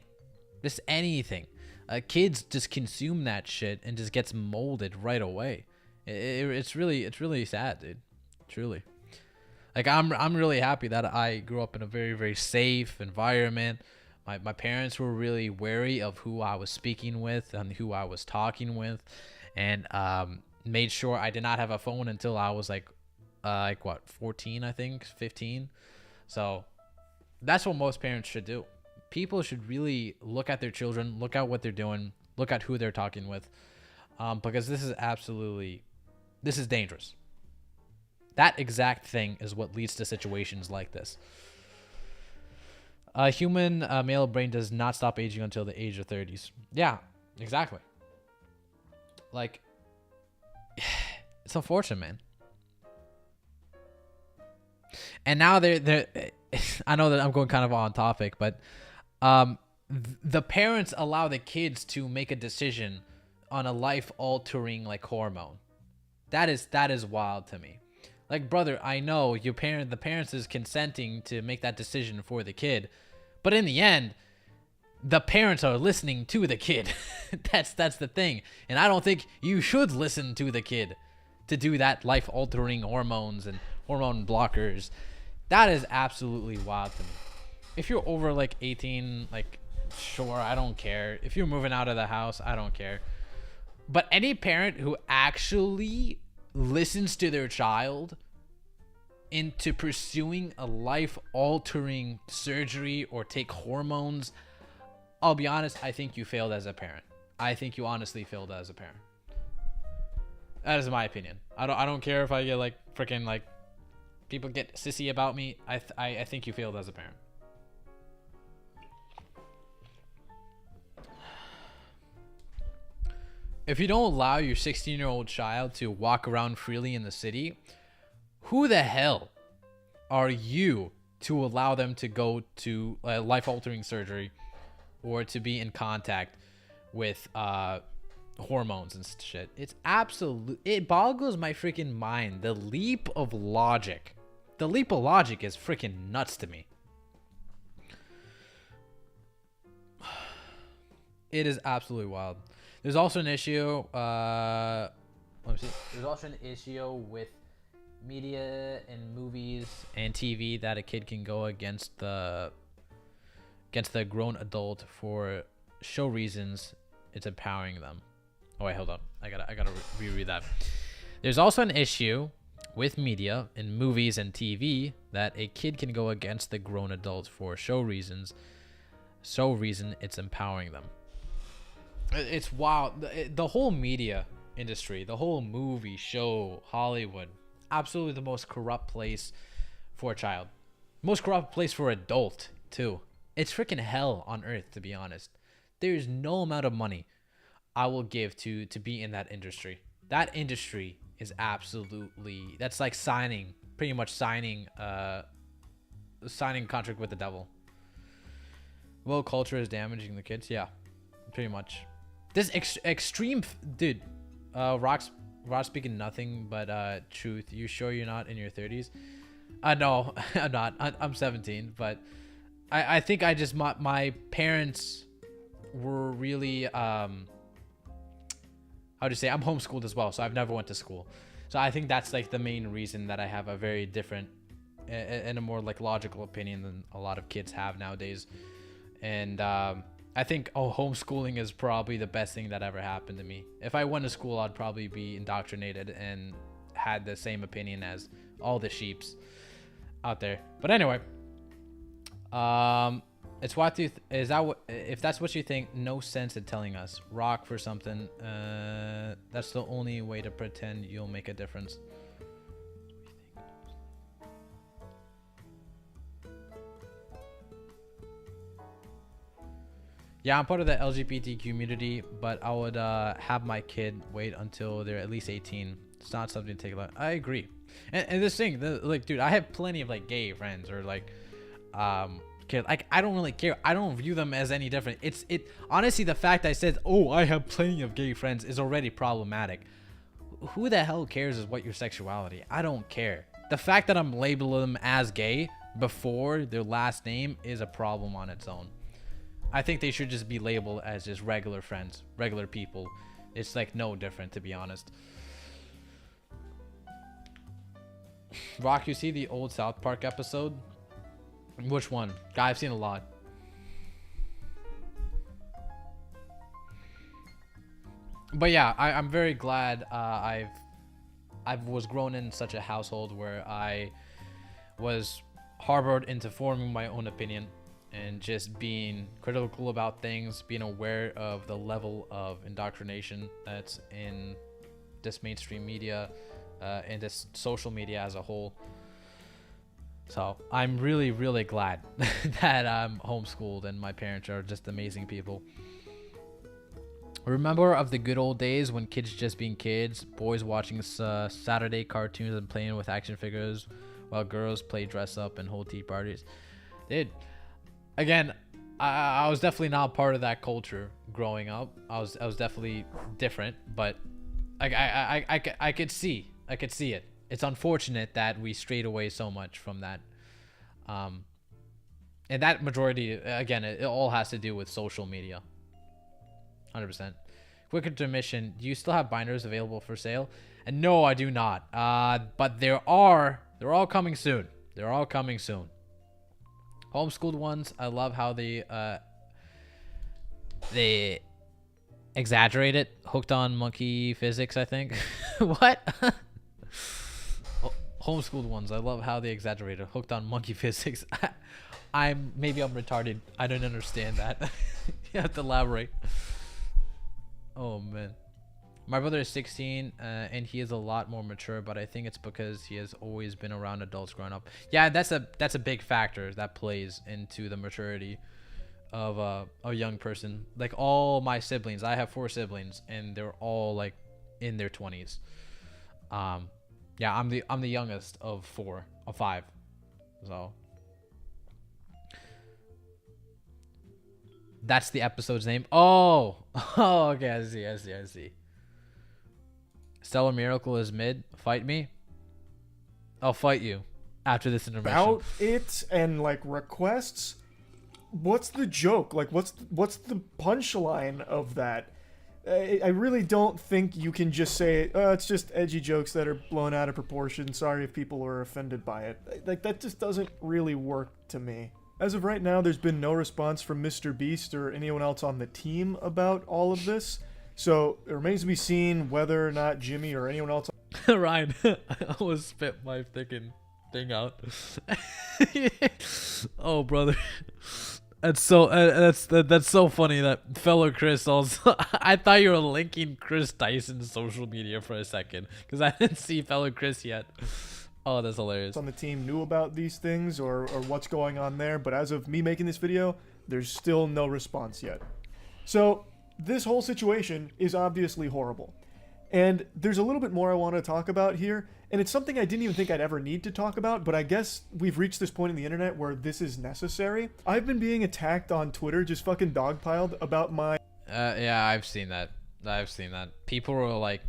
Speaker 1: Kids just consume that shit and just gets molded right away. It's really sad, dude. Truly. Like I'm really happy that I grew up in a very, very safe environment. My parents were really wary of who I was speaking with and who I was talking with, and made sure I did not have a phone until I was like what, 14, I think, 15. So that's what most parents should do. People should really look at their children, look at what they're doing, look at who they're talking with, because this is dangerous. That exact thing is what leads to situations like this. A human male brain does not stop aging until the age of 30s. Yeah, exactly. Like, it's unfortunate, man. And now they're I know that I'm going kind of on topic, but the parents allow the kids to make a decision on a life-altering like hormone. That is wild to me. Like, brother, I know the parents is consenting to make that decision for the kid, but in the end, the parents are listening to the kid. That's the thing. And I don't think you should listen to the kid to do that life-altering hormones and hormone blockers. That is absolutely wild to me. If you're over like 18, like, sure, I don't care. If you're moving out of the house, I don't care. But any parent who actually listens to their child into pursuing a life-altering surgery or take hormones, I'll be honest, I think you failed as a parent. I think you honestly failed as a parent. That is my opinion. I don't care if I get like freaking like people get sissy about me. I think you failed as a parent. If you don't allow your 16-year-old child to walk around freely in the city, who the hell are you to allow them to go to life-altering surgery or to be in contact with hormones and shit? It's it boggles my freaking mind. The leap of logic is freaking nuts to me. It is absolutely wild. There's also an issue. Let me see. There's also an issue with media and movies and TV that a kid can go against the grown adult for show reasons. It's empowering them. Oh wait, hold on. I gotta reread that. There's also an issue with media and movies and TV that a kid can go against the grown adult for show reasons. It's empowering them. It's wild. The whole media industry, the whole movie, show, Hollywood, absolutely the most corrupt place for a child. Most corrupt place for adult, too. It's freaking hell on earth, to be honest. There's no amount of money I will give to be in that industry. That industry is absolutely... That's like pretty much signing contract with the devil. Well, culture is damaging the kids. Yeah, pretty much. This extreme... Dude, Rock's speaking nothing but truth. You sure you're not in your 30s? No, I'm not. I'm 17, but I think my parents were really how do you say, I'm homeschooled as well, so I've never went to school. So I think that's like the main reason that I have a very different and a more like logical opinion than a lot of kids have nowadays. And I think homeschooling is probably the best thing that ever happened to me. If I went to school, I'd probably be indoctrinated and had the same opinion as all the sheeps out there. But anyway, it's what you is that what if that's what you think, no sense in telling us. Rock for something. That's the only way to pretend you'll make a difference. Yeah, I'm part of the LGBT community, but I would have my kid wait until they're at least 18. It's not something to take a look. I agree. And this thing, like, dude, I have plenty of like gay friends or like, kid. Like, I don't really care. I don't view them as any different. Honestly, the fact I said, oh, I have plenty of gay friends is already problematic. Who the hell cares is what your sexuality? I don't care. The fact that I'm labeling them as gay before their last name is a problem on its own. I think they should just be labeled as just regular friends, regular people. It's like no different, to be honest. Rock, you see the old South Park episode? Which one? Guy, I've seen a lot. But yeah, I'm very glad I was grown in such a household where I was harbored into forming my own opinion and just being critical about things, being aware of the level of indoctrination that's in this mainstream media and this social media as a whole. So I'm really, really glad that I'm homeschooled and my parents are just amazing people. Remember of the good old days when kids just being kids, boys watching Saturday cartoons and playing with action figures while girls play dress up and hold tea parties? Dude, again, I was definitely not part of that culture growing up. I was definitely different, but I could see it. It's unfortunate that we strayed away so much from that. And that majority, again, it all has to do with social media. 100%. Quick intermission. Do you still have binders available for sale? And no, I do not. But they're all coming soon. They're all coming soon. Homeschooled ones, I love how they exaggerate it. Hooked on monkey physics, I think. What? Homeschooled ones, I love how they exaggerate it. Hooked on monkey physics. Maybe I'm retarded. I don't understand that. You have to elaborate. Oh man. My brother is 16 and he is a lot more mature, but I think it's because he has always been around adults growing up. Yeah, that's a big factor that plays into the maturity of a young person. Like all my siblings, I have 4 siblings and they're all like in their 20s. Yeah, I'm the youngest of 5. So that's the episode's name. Oh, okay, I see. Stellar Miracle is mid. Fight me. I'll fight you after this intermission.
Speaker 2: About it and like requests. What's the joke? Like, what's the punchline of that? I really don't think you can just say, it's just edgy jokes that are blown out of proportion. Sorry if people are offended by it. Like, that just doesn't really work to me. As of right now, there's been no response from Mr. Beast or anyone else on the team about all of this. So it remains to be seen whether or not Jimmy or anyone else.
Speaker 1: Ryan, I almost spit my thing out. Oh, brother. That's so funny that fellow Kris also. I thought you were linking Kris Tyson's social media for a second because I didn't see fellow Kris yet. Oh, that's hilarious.
Speaker 2: On the team knew about these things or what's going on there, but as of me making this video, there's still no response yet. So this whole situation is obviously horrible. And there's a little bit more I want to talk about here, and it's something I didn't even think I'd ever need to talk about, but I guess we've reached this point in the internet where this is necessary. I've been being attacked on Twitter, just fucking dogpiled about my...
Speaker 1: Yeah, I've seen that. People were like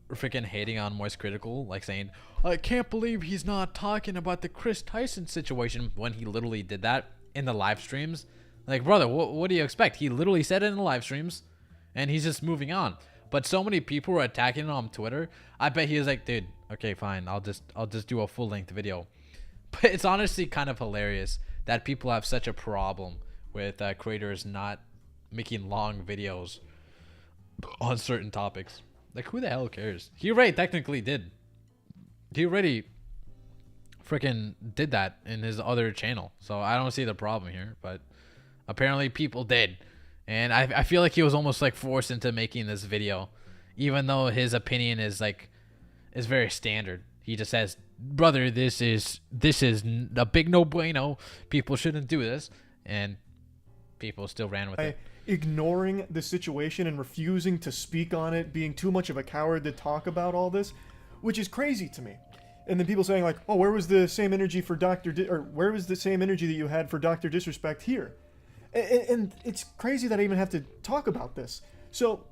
Speaker 1: freaking hating on Moist Critical, like saying, I can't believe he's not talking about the Kris Tyson situation when he literally did that in the live streams. Like, brother, what do you expect? He literally said it in the live streams, and he's just moving on. But so many people were attacking him on Twitter. I bet he was like, dude, okay, fine. I'll just do a full-length video. But it's honestly kind of hilarious that people have such a problem with creators not making long videos on certain topics. Like, who the hell cares? He already technically did. He already freaking did that in his other channel. So I don't see the problem here, but apparently people did. And I feel like he was almost like forced into making this video, even though his opinion is very standard. He just says, brother, this is a big no bueno. People shouldn't do this. And people still ran with it.
Speaker 2: Ignoring the situation and refusing to speak on it, being too much of a coward to talk about all this, which is crazy to me. And then people saying like, oh, where was the same energy for or where was the same energy that you had for Dr. Disrespect here? And it's crazy that I even have to talk about this. So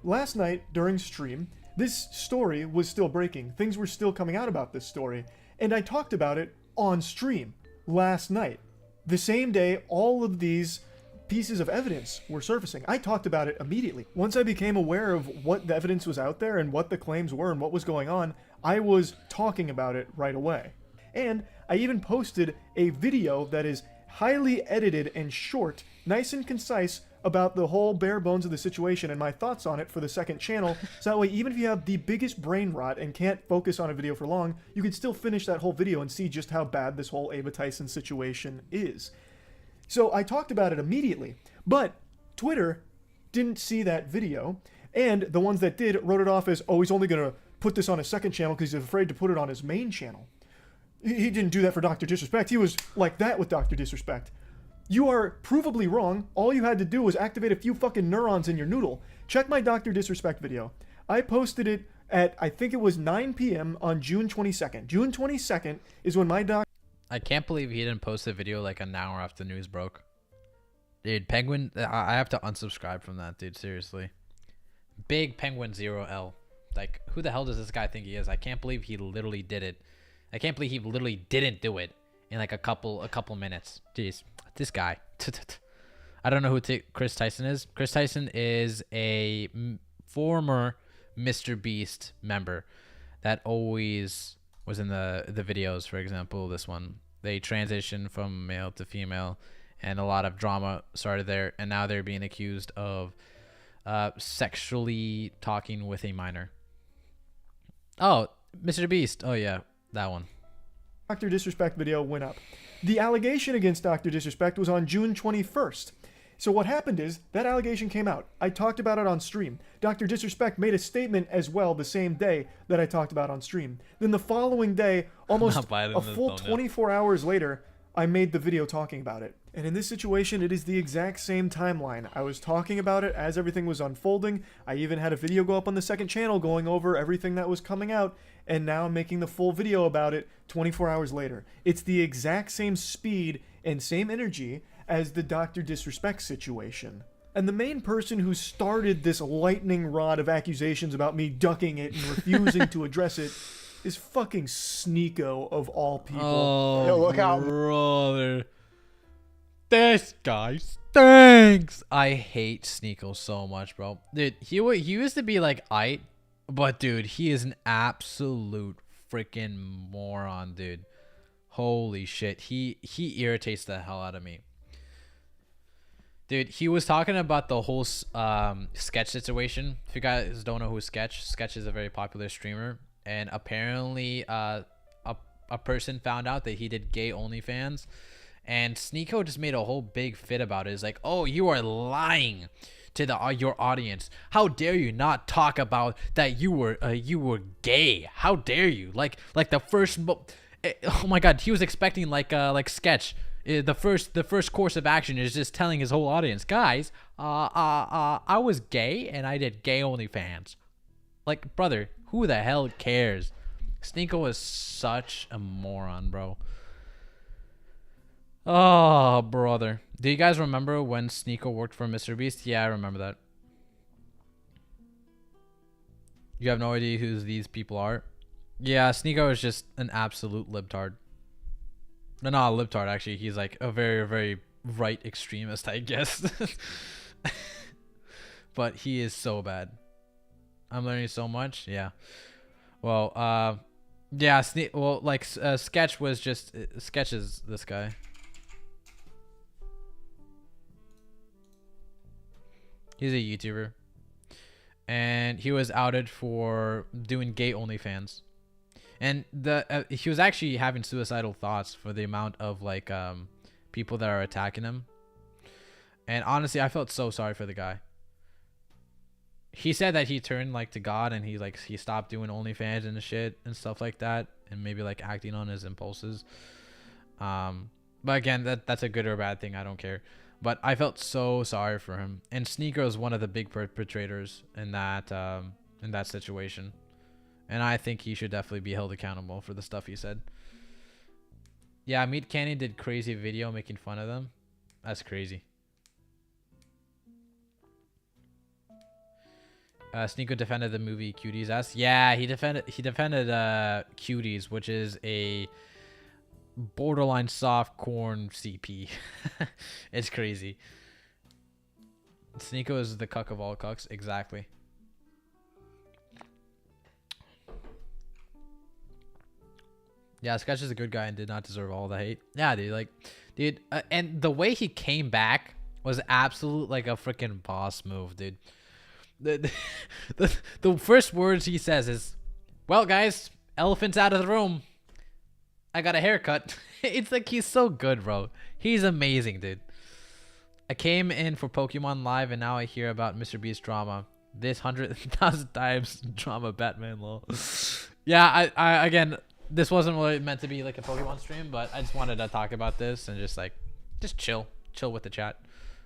Speaker 2: last night during stream, this story was still breaking. Things were still coming out about this story. And I talked about it on stream last night. The same day, all of these pieces of evidence were surfacing. I talked about it immediately. Once I became aware of what the evidence was out there and what the claims were and what was going on, I was talking about it right away. And I even posted a video that is highly edited and short, nice and concise, about the whole bare bones of the situation and my thoughts on it for the second channel, so that way even if you have the biggest brain rot and can't focus on a video for long, you can still finish that whole video and see just how bad this whole Ava Tyson situation is. So I talked about it immediately, but Twitter didn't see that video, and the ones that did wrote it off as, oh, he's only going to put this on his second channel because he's afraid to put it on his main channel. He didn't do that for Dr. Disrespect. He was like that with Dr. Disrespect. You are provably wrong. All you had to do was activate a few fucking neurons in your noodle. Check my Dr. Disrespect video. I posted it at, I think it was 9 p.m. on June 22nd. June 22nd is when my
Speaker 1: I can't believe he didn't post the video like an hour after the news broke. Dude, Penguin, I have to unsubscribe from that, dude, seriously. Big Penguin 0L. Like, who the hell does this guy think he is? I can't believe he literally did it. I can't believe he literally didn't do it in like a couple minutes. Jeez, this guy. I don't know who Kris Tyson is. Kris Tyson is a former Mr. Beast member that always was in the videos. For example, this one, they transitioned from male to female, and a lot of drama started there, and now they're being accused of sexually talking with a minor. Oh, Mr. Beast. Oh yeah, that one.
Speaker 2: Dr. Disrespect video went up. The allegation against Dr. Disrespect was on June 21st. So what happened is, that allegation came out. I talked about it on stream. Dr. Disrespect made a statement as well the same day that I talked about on stream. Then the following day, almost a full 24 hours later, I made the video talking about it. And in this situation, it is the exact same timeline. I was talking about it as everything was unfolding. I even had a video go up on the second channel going over everything that was coming out. And now I'm making the full video about it 24 hours later. It's the exact same speed and same energy as the Dr. Disrespect situation. And the main person who started this lightning rod of accusations about me ducking it and refusing to address it is fucking Sneako of all people.
Speaker 1: Oh, yo, look out, brother. This guy stinks. I hate Sneako so much, bro. Dude, he used to be like aight, but dude, he is an absolute freaking moron, dude. Holy shit. He irritates the hell out of me. Dude, he was talking about the whole Sketch situation. If you guys don't know who Sketch is a very popular streamer, and apparently a person found out that he did gay OnlyFans, and Sneako just made a whole big fit about it. It's like, oh, you are lying to your audience. How dare you not talk about that you were gay? How dare you? Like the first oh my god, he was expecting like Sketch. The first course of action is just telling his whole audience, guys, I was gay and I did gay OnlyFans. Like, brother, who the hell cares? Sneako is such a moron, bro. Oh, brother. Do you guys remember when Sneako worked for Mr. Beast? Yeah, I remember that. You have no idea who these people are? Yeah, Sneako is just an absolute libtard. No, not a libtard, actually. He's like a very, very right extremist, I guess. But he is so bad. I'm learning so much. Yeah. Well, yeah, Sketch was just... Sketch is this guy. He's a YouTuber. And he was outed for doing gay OnlyFans. And he was actually having suicidal thoughts for the amount of like people that are attacking him. And honestly, I felt so sorry for the guy. He said that he turned like to God and he stopped doing OnlyFans and shit and stuff like that, and maybe like acting on his impulses. But again, that's a good or bad thing. I don't care. But I felt so sorry for him. And Sneako is one of the big perpetrators in that situation. And I think he should definitely be held accountable for the stuff he said. Yeah, Meat Canyon did crazy video making fun of them. That's crazy. Sneako defended the movie Cuties ass. Yeah, he defended Cuties, which is a borderline soft corn CP. It's crazy. Sneako is the cuck of all cucks. Exactly. Yeah, Sketch is a good guy and did not deserve all the hate. Yeah, dude, and the way he came back was absolute like a freaking boss move, dude. The first words he says is, "Well, guys, elephant's out of the room. I got a haircut." It's like he's so good, bro. He's amazing, dude. I came in for Pokemon Live and now I hear about Mr. Beast drama. This 100,000 times drama Batman lol. Yeah, I again, this wasn't really meant to be like a Pokemon stream, but I just wanted to talk about this and just chill with the chat.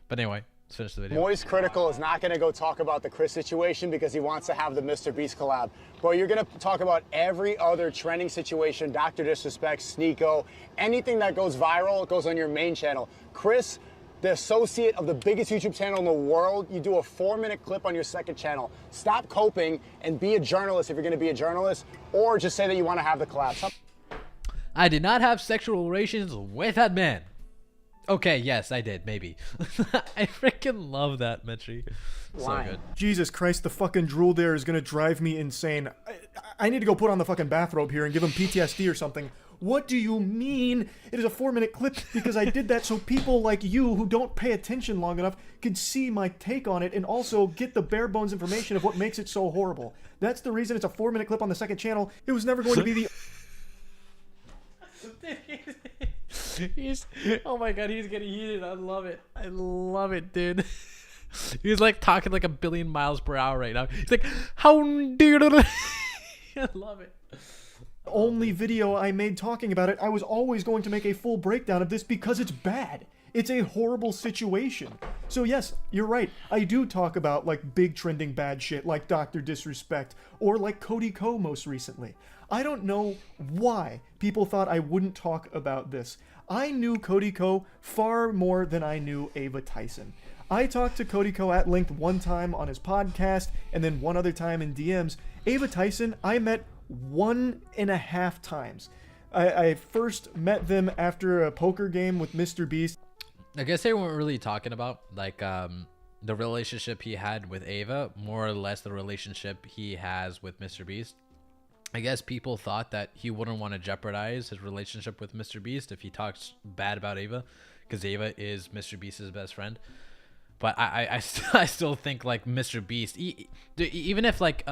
Speaker 1: But anyway, let's finish the video.
Speaker 5: Moist Critical is not going to go talk about the Kris situation because he wants to have the Mr. Beast collab. Bro, you're going to talk about every other trending situation, Dr. Disrespect, Sneako, anything that goes viral goes on your main channel. Kris, the associate of the biggest YouTube channel in the world, you do a 4-minute clip on your second channel. Stop coping and be a journalist if you're going to be a journalist, or just say that you want to have the collab.
Speaker 1: I did not have sexual relations with that man. Okay, yes, I did, maybe. I freaking love that, Metri. So good.
Speaker 2: Jesus Christ, the fucking drool there is gonna drive me insane. I need to go put on the fucking bathrobe here and give him PTSD or something. What do you mean? It is a 4-minute clip because I did that so people like you who don't pay attention long enough could see my take on it and also get the bare bones information of what makes it so horrible. That's the reason it's a 4-minute clip on the second channel. It was never going to be the...
Speaker 1: Oh my god, he's getting heated. I love it, dude. He's like talking like 1 billion miles per hour right now. He's like, how dare I love it.
Speaker 2: Only video I made talking about it. I was always going to make a full breakdown of this because it's bad. It's a horrible situation. So yes, you're right. I do talk about like big trending bad shit like Dr. Disrespect or like Cody Ko most recently. I don't know why people thought I wouldn't talk about this. I knew Cody Ko far more than I knew Ava Tyson. I talked to Cody Ko at length one time on his podcast and then one other time in DMs. Ava Tyson, I met 1.5 times. I first met them after a poker game with Mr. Beast.
Speaker 1: I guess they weren't really talking about like the relationship he had with Ava, more or less the relationship he has with Mr. Beast. I guess people thought that he wouldn't want to jeopardize his relationship with Mr. Beast if he talks bad about Ava, because Ava is Mr. Beast's best friend. But I still think like Mr. Beast, even if like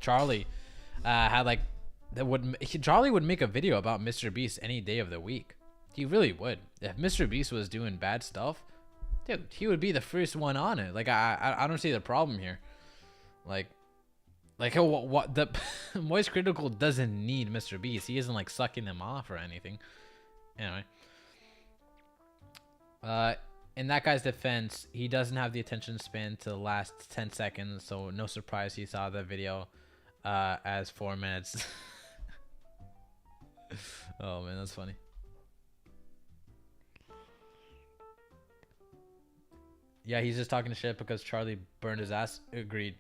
Speaker 1: Charlie had like Charlie would make a video about Mr. Beast any day of the week. He really would. If Mr. Beast was doing bad stuff, dude, he would be the first one on it. Like I don't see the problem here. Like what the Moist Critical doesn't need Mr. Beast. He isn't like sucking them off or anything. Anyway, in that guy's defense, he doesn't have the attention span to last 10 seconds, so no surprise he saw the video as 4 minutes. Oh man, that's funny. Yeah, he's just talking shit because Charlie burned his ass. Agreed.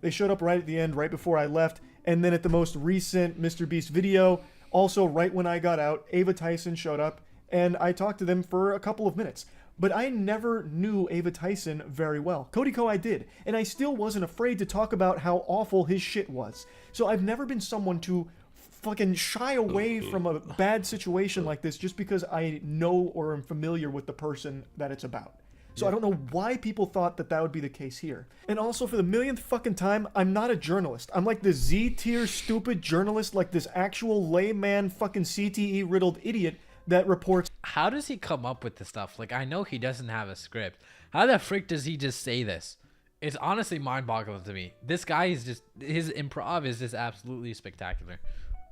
Speaker 2: They showed up right at the end, right before I left, and then at the most recent Mr. Beast video, also right when I got out, Ava Tyson showed up, and I talked to them for a couple of minutes. But I never knew Ava Tyson very well. Cody Ko I did, and I still wasn't afraid to talk about how awful his shit was. So I've never been someone to fucking shy away from a bad situation like this just because I know or am familiar with the person that it's about. So I don't know why people thought that that would be the case here. And also, for the millionth fucking time, I'm not a journalist. I'm like this Z-tier stupid journalist, like this actual layman fucking CTE riddled idiot that reports.
Speaker 1: How does he come up with this stuff? Like, I know he doesn't have a script. How the frick does he just say this? It's honestly mind-boggling to me. This guy is just, his improv is just absolutely spectacular.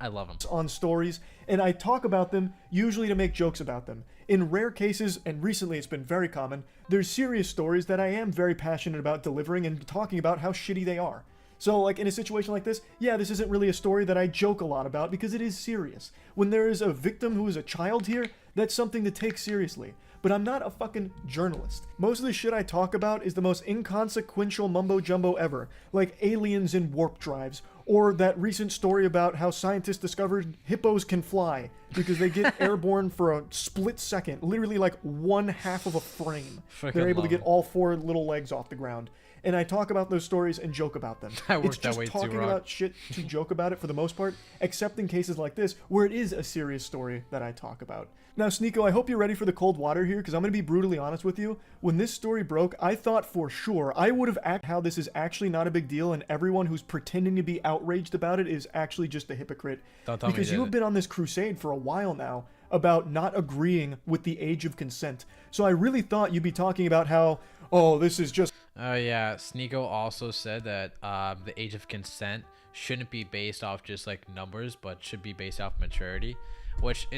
Speaker 1: I love him.
Speaker 2: On stories, and I talk about them usually to make jokes about them. In rare cases, and recently it's been very common, there's serious stories that I am very passionate about delivering and talking about how shitty they are. So, like, in a situation like this, yeah, this isn't really a story that I joke a lot about because it is serious. When there is a victim who is a child here, that's something to take seriously. But I'm not a fucking journalist. Most of the shit I talk about is the most inconsequential mumbo-jumbo ever, like aliens in warp drives, or that recent story about how scientists discovered hippos can fly because they get airborne for a split second, literally like 1/2 of a frame. They're able to get all 4 little legs off the ground. And I talk about those stories and joke about them. It's just talking about shit to joke about it for the most part, except in cases like this where it is a serious story that I talk about. Now, Sneako, I hope you're ready for the cold water here, because I'm going to be brutally honest with you. When this story broke, I thought for sure I would have acted how this is actually not a big deal, and everyone who's pretending to be outraged about it is actually just a hypocrite. Because you have been on this crusade for a while now about not agreeing with the age of consent. So I really thought you'd be talking about how, oh, this is just...
Speaker 1: Oh, yeah. Sneako also said that the age of consent shouldn't be based off just like numbers, but should be based off maturity. Which,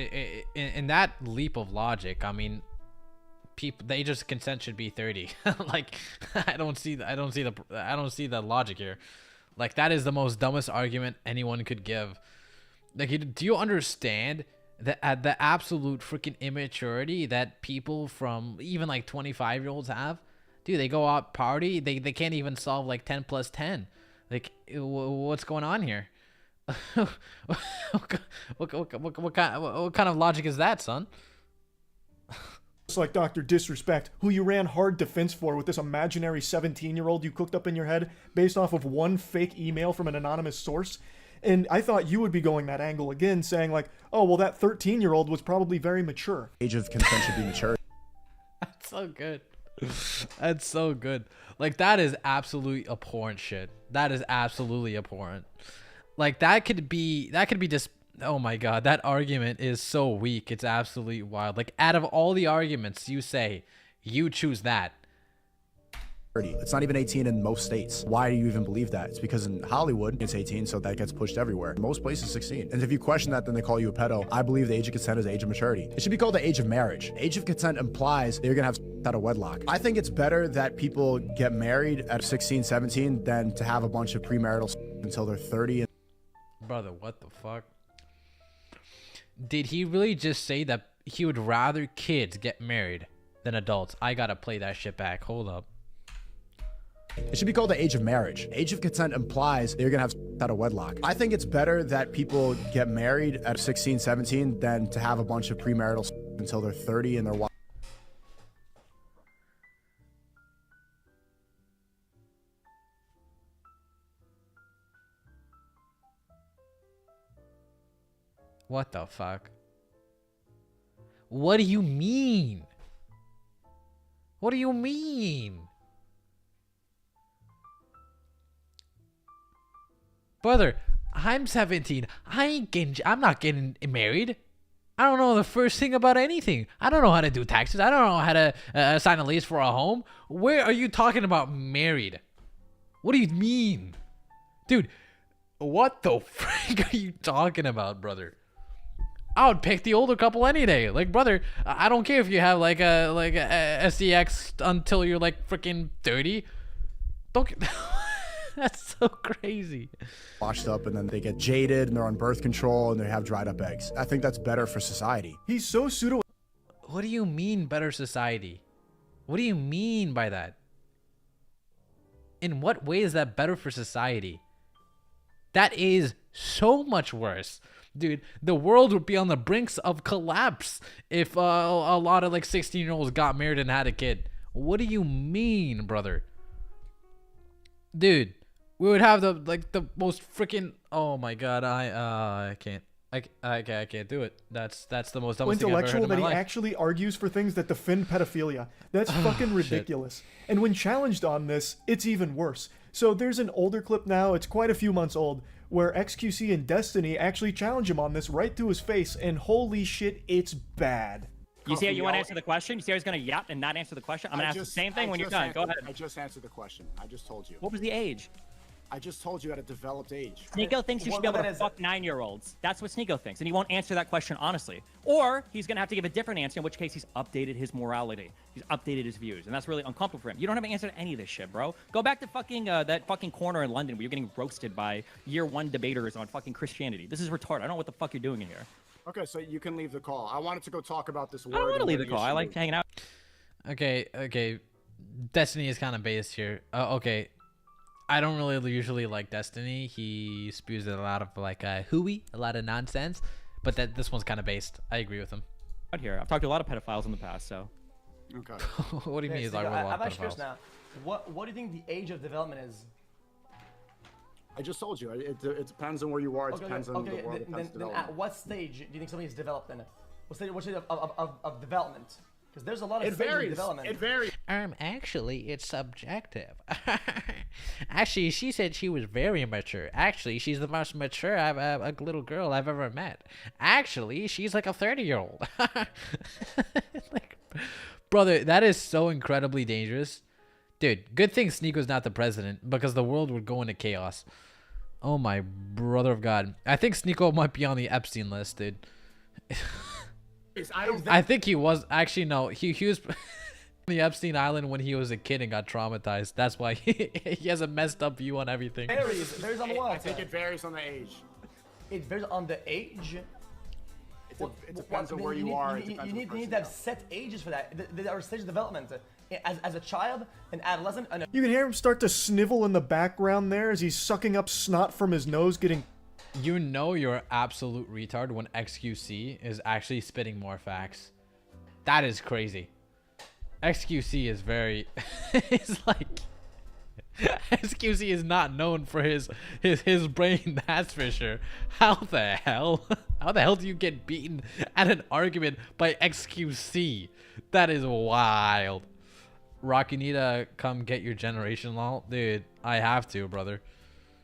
Speaker 1: in that leap of logic, I mean, the age of consent should be 30. Like, I don't see the logic here. Like, that is the most dumbest argument anyone could give. Like, do you understand the absolute freaking immaturity that people from even like 25-year-olds have? Dude, they go out party, they can't even solve like 10 plus 10. Like, what's going on here? what kind of logic is that, son?
Speaker 2: It's like Dr. Disrespect, who you ran hard defense for with this imaginary 17-year-old you cooked up in your head based off of one fake email from an anonymous source. And I thought you would be going that angle again, saying like, oh, well, that 13-year-old was probably very mature.
Speaker 6: Age of consent should be mature.
Speaker 1: That's so good. That's so good. Like, that is absolutely abhorrent shit. That is absolutely abhorrent. Like, that could be just, oh my god, that argument is so weak. It's absolutely wild. Like, out of all the arguments you say, you choose that.
Speaker 6: It's not even 18 in most states. Why do you even believe that? It's because in Hollywood, it's 18, so that gets pushed everywhere. Most places, 16. And if you question that, then they call you a pedo. I believe the age of consent is the age of maturity. It should be called the age of marriage. Age of consent implies that you're gonna have out of wedlock. I think it's better that people get married at 16, 17 than to have a bunch of premarital until they're 30.
Speaker 1: Brother, what the fuck? Did he really just say that he would rather kids get married than adults? I gotta play that shit back. Hold up.
Speaker 6: It should be called the age of marriage. Age of consent implies that you're gonna have out of wedlock. I think it's better that people get married at 16, 17 than to have a bunch of premarital until they're 30 and they're
Speaker 1: What the fuck? What do you mean? What do you mean? Brother, I'm 17. I'm not getting married. I don't know the first thing about anything. I don't know how to do taxes. I don't know how to sign a lease for a home. Where are you talking about married? What do you mean? Dude, what the frick are you talking about, brother? I would pick the older couple any day. Like, brother, I don't care if you have like a SDX until you're like freaking 30. Don't. That's so crazy.
Speaker 6: Washed up and then they get jaded and they're on birth control and they have dried up eggs. I think that's better for society.
Speaker 2: He's so pseudo.
Speaker 1: What do you mean better society? What do you mean by that? In what way is that better for society? That is so much worse. Dude, the world would be on the brinks of collapse if a lot of like 16-year-olds got married and had a kid. What do you mean, brother? Dude, we would have the most freaking, oh my god, I can't. I can't do it. That's the most
Speaker 2: So
Speaker 1: dumbest thing I've ever heard
Speaker 2: intellectual
Speaker 1: in my
Speaker 2: that he
Speaker 1: life.
Speaker 2: actually argues for things that defend pedophilia. That's fucking ridiculous. And when challenged on this, it's even worse. So there's an older clip now, it's quite a few months old, where XQC and Destiny actually challenge him on this right to his face, and holy shit, it's bad.
Speaker 7: You see how you want to answer the question? You see how he's going to yap and not answer the question? I'm going to ask the same thing when you're done. Go ahead.
Speaker 6: I just answered the question. I just told you.
Speaker 7: What was the age?
Speaker 6: I just told you at a developed age.
Speaker 7: Sneako thinks you should be able to fuck 9-year-olds. That's what Sneako thinks, and he won't answer that question honestly. Or he's gonna have to give a different answer, in which case he's updated his morality, he's updated his views, and that's really uncomfortable for him. You don't have an answer to any of this shit, bro. Go back to fucking that fucking corner in London where you're getting roasted by year 1 debaters on fucking Christianity. This is retarded. I don't know what the fuck you're doing in here.
Speaker 6: Okay, so you can leave the call. I wanted to go talk about this word.
Speaker 7: I don't want to leave the call. I like hanging out.
Speaker 1: Okay. Destiny is kind of based here. Okay. I don't really usually like Destiny. He spews a lot of like hooey, a lot of nonsense, but this one's kind of based. I agree with him.
Speaker 7: Out here, I've talked to a lot of pedophiles in the past, so.
Speaker 6: Okay.
Speaker 1: What do you mean? He's like a
Speaker 8: I've
Speaker 1: lot of
Speaker 8: actually
Speaker 1: pedophiles?
Speaker 8: now. What do you think the age of development is?
Speaker 6: I just told you. It depends on where you are. It depends on the world. It depends on
Speaker 8: Then at what stage do you think somebody is developed in? What stage of development? Because there's a lot of stages of development.
Speaker 6: It varies.
Speaker 1: Actually, it's subjective. Actually, she said she was very mature. Actually, she's the most mature a little girl I've ever met. Actually, she's like a 30-year-old. Like, brother, that is so incredibly dangerous. Dude, good thing Sneako's not the president, because the world would go into chaos. Oh my brother of God. I think Sneako might be on the Epstein list, dude. I think he was. Actually, no. He was on the Epstein Island when he was a kid and got traumatized. That's why he has a messed up view on everything.
Speaker 8: Varies on what?
Speaker 6: I think it varies on the age.
Speaker 8: It varies on the age.
Speaker 6: It depends on where you are.
Speaker 8: You need to have set ages for that. There are stages of development. As a child, an adolescent,
Speaker 2: You can hear him start to snivel in the background there as he's sucking up snot from his nose, getting...
Speaker 1: You know you're an absolute retard when XQC is actually spitting more facts. That is crazy. XQC is very... It's like... XQC is not known for his brain, that's for sure. How the hell? How the hell do you get beaten at an argument by XQC? That is wild. Rock, you need to come get your generation lol. Dude, I have to, brother.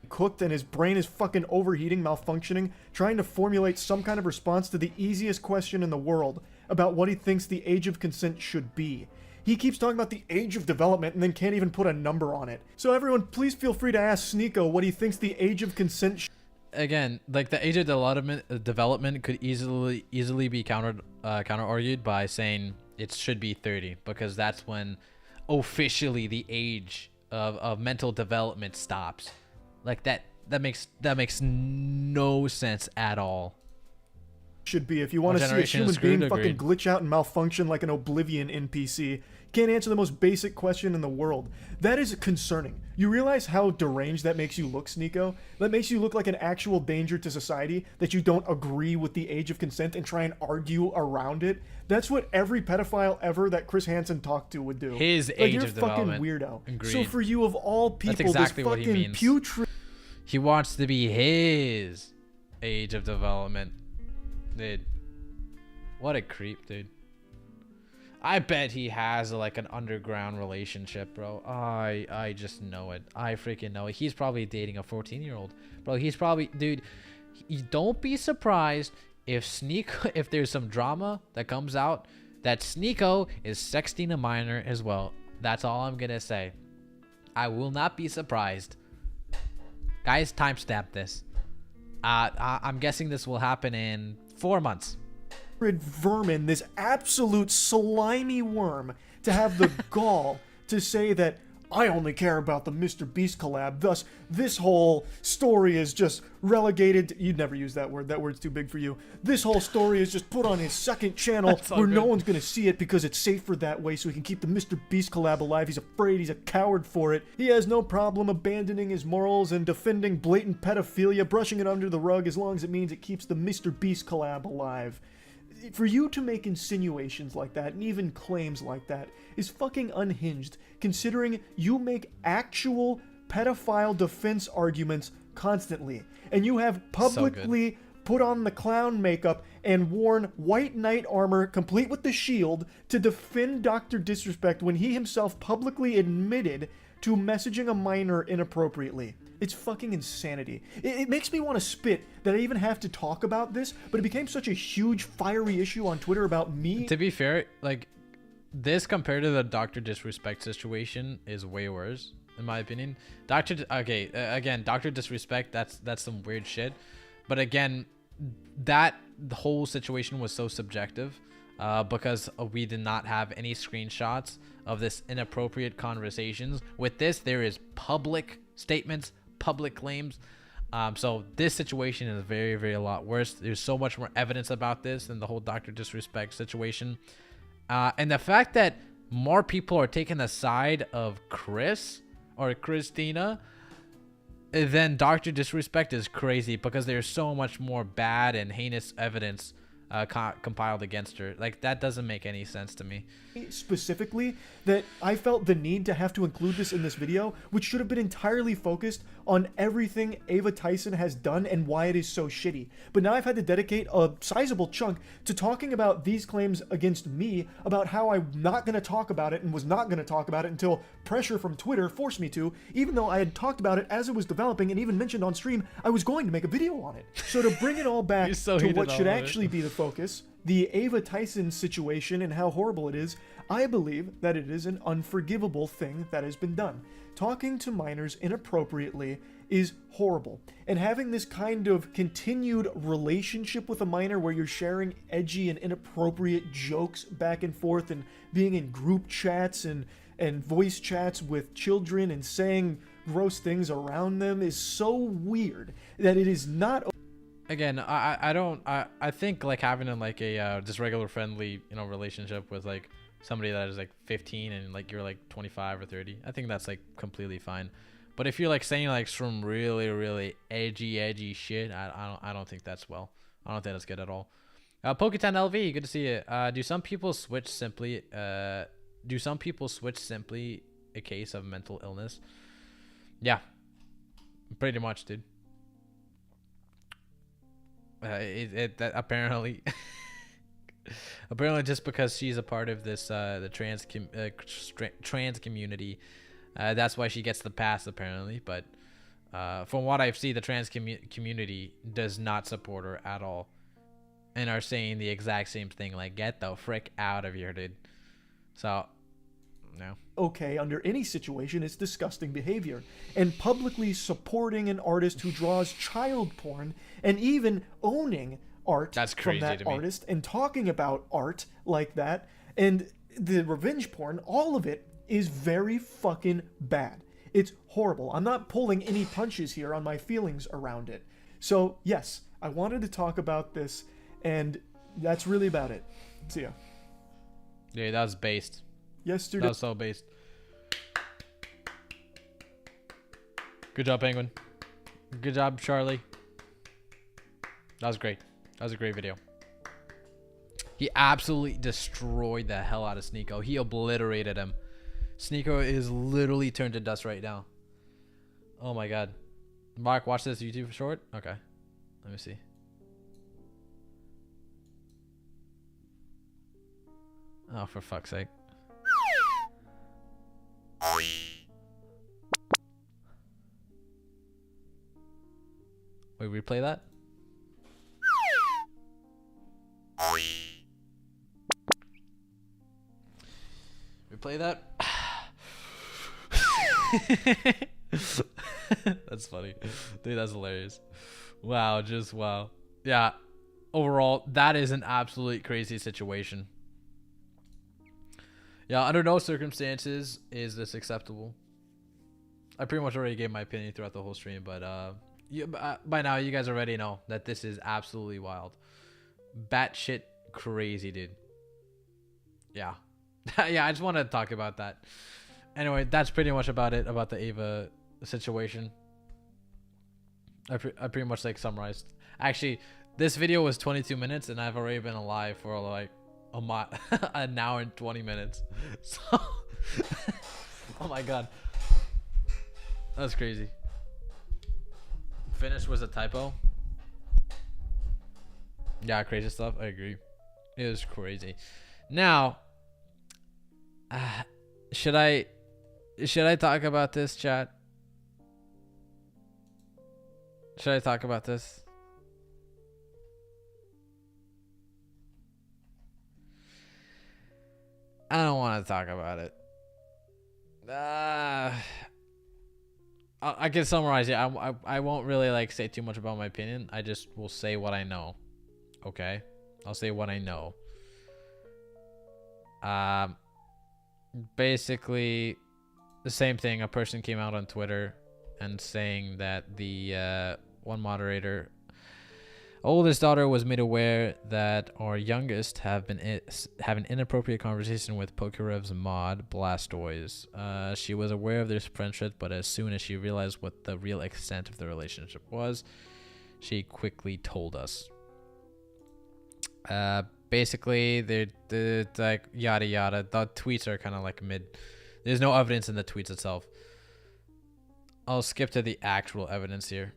Speaker 2: cooked and his brain is fucking overheating, malfunctioning, trying to formulate some kind of response to the easiest question in the world about what he thinks the age of consent should be. He keeps talking about the age of development and then can't even put a number on it. So everyone, please feel free to ask Sneako what he thinks the age of consent
Speaker 1: Again, like the age of development could easily be counter argued by saying it should be 30, because that's when officially the age of mental development stops. Like that makes no sense at all.
Speaker 2: should be. If you want to see a human being fucking glitch out and malfunction like an Oblivion NPC, can't answer the most basic question in the world. That is concerning. You realize how deranged that makes you look, Sneako? That makes you look like an actual danger to society, that you don't agree with the age of consent and try and argue around it. That's what every pedophile ever that Chris Hansen talked to would do.
Speaker 1: His
Speaker 2: like,
Speaker 1: age
Speaker 2: you're
Speaker 1: of
Speaker 2: a fucking
Speaker 1: development.
Speaker 2: weirdo.
Speaker 1: Agreed.
Speaker 2: So for you of all people,
Speaker 1: That's exactly
Speaker 2: this
Speaker 1: what he
Speaker 2: fucking
Speaker 1: means.
Speaker 2: putrid...
Speaker 1: He wants to be his age of development. Dude, what a creep, dude. I bet he has like an underground relationship, bro. I just know it. I freaking know it. He's probably dating a 14-year-old. Bro, he's probably, dude, don't be surprised if there's some drama that comes out that Sneako is sexting a minor as well. That's all I'm gonna say. I will not be surprised. Guys, timestamp this. I'm guessing this will happen in 4 months.
Speaker 2: vermin, this absolute slimy worm, to have the gall to say that I only care about the Mr. Beast collab, thus this whole story is just relegated. You'd never use that word. That word's too big for you. This whole story is just put on his second channel where no one's going to see it because it's safer that way, so he can keep the Mr. Beast collab alive. He's afraid. He's a coward for it. He has no problem abandoning his morals and defending blatant pedophilia, brushing it under the rug as long as it means it keeps the Mr. Beast collab alive. For you to make insinuations like that and even claims like that is fucking unhinged, considering you make actual pedophile defense arguments constantly, and you have publicly put on the clown makeup and worn white knight armor complete with the shield to defend Dr. Disrespect when he himself publicly admitted to messaging a minor inappropriately. It's fucking insanity. It makes me want to spit that I even have to talk about this, but it became such a huge fiery issue on Twitter about me.
Speaker 1: To be fair, like, this compared to the Dr. Disrespect situation is way worse, in my opinion. Again, Dr. Disrespect, that's some weird shit. But again, the whole situation was so subjective because we did not have any screenshots of this inappropriate conversations. With this, there is public statements, public claims. So this situation is very, very a lot worse. There's so much more evidence about this than the whole Dr. Disrespect situation. And the fact that more people are taking the side of Kris or Christina than Dr. Disrespect is crazy, because there's so much more bad and heinous evidence compiled against her. Like, that doesn't make any sense to me.
Speaker 2: Specifically, that I felt the need to have to include this in this video, which should have been entirely focused on everything Ava Tyson has done and why it is so shitty. But now I've had to dedicate a sizable chunk to talking about these claims against me, about how I'm not going to talk about it and was not going to talk about it until pressure from Twitter forced me to, even though I had talked about it as it was developing and even mentioned on stream I was going to make a video on it. So to bring it all back to what should actually be the focus, the Ava Tyson situation and how horrible it is, I believe that it is an unforgivable thing that has been done. Talking to minors inappropriately is horrible. And having this kind of continued relationship with a minor where you're sharing edgy and inappropriate jokes back and forth and being in group chats and voice chats with children and saying gross things around them is so weird that it is not.
Speaker 1: Again, I think like having a just regular friendly, you know, relationship with like somebody that is like 15 and like you're like 25 or 30, I think that's like completely fine. But if you're like saying like some really, really edgy shit, I don't think that's well. I don't think that's good at all. Poketan LV, good to see you. Do some people switch simply a case of mental illness? Yeah, pretty much, dude. That apparently just because she's a part of this the trans community, that's why she gets the pass apparently. But from what I've seen, the trans community does not support her at all and are saying the exact same thing, like, get the frick out of here, dude. So no.
Speaker 2: Okay, under any situation, it's disgusting behavior. And publicly supporting an artist who draws child porn and even owning art from that artist and talking about art like that and the revenge porn, all of it is very fucking bad. It's horrible. I'm not pulling any punches here on my feelings around it. So yes, I wanted to talk about this, and that's really about it. See ya.
Speaker 1: Yeah, that was based.
Speaker 2: Yesterday.
Speaker 1: That was so based. Good job, Penguin. Good job, Charlie. That was great. That was a great video. He absolutely destroyed the hell out of Sneako. He obliterated him. Sneako is literally turned to dust right now. Oh my god. Mark, watch this YouTube short? Okay. Let me see. Oh, for fuck's sake. Wait, replay that? Replay that? That's funny. Dude, that's hilarious. Wow, just wow. Yeah, overall, that is an absolutely crazy situation. Yeah, under no circumstances is this acceptable. I pretty much already gave my opinion throughout the whole stream, but by now you guys already know that this is absolutely wild. Batshit crazy, dude. Yeah. Yeah, I just wanted to talk about that. Anyway, that's pretty much about it, about the Ava situation. I pretty much like summarized. Actually, this video was 22 minutes and I've already been alive for like an hour and 20 minutes. So oh my god, that's crazy. Finish was a typo. Yeah, crazy stuff. I agree. It was crazy. Now, should I talk about this, chat? Should I talk about this? I don't want to talk about it. I can summarize it. I won't really like say too much about my opinion. I just will say what I know. Okay, I'll say what I know. Basically, the same thing. A person came out on Twitter and saying that the one moderator oldest daughter was made aware that our youngest have an inappropriate conversation with Pokerev's mod Blastoise. She was aware of this friendship, but as soon as she realized what the real extent of the relationship was, she quickly told us. Basically, they're like yada yada. The tweets are kind of like mid. There's no evidence in the tweets itself. I'll skip to the actual evidence here.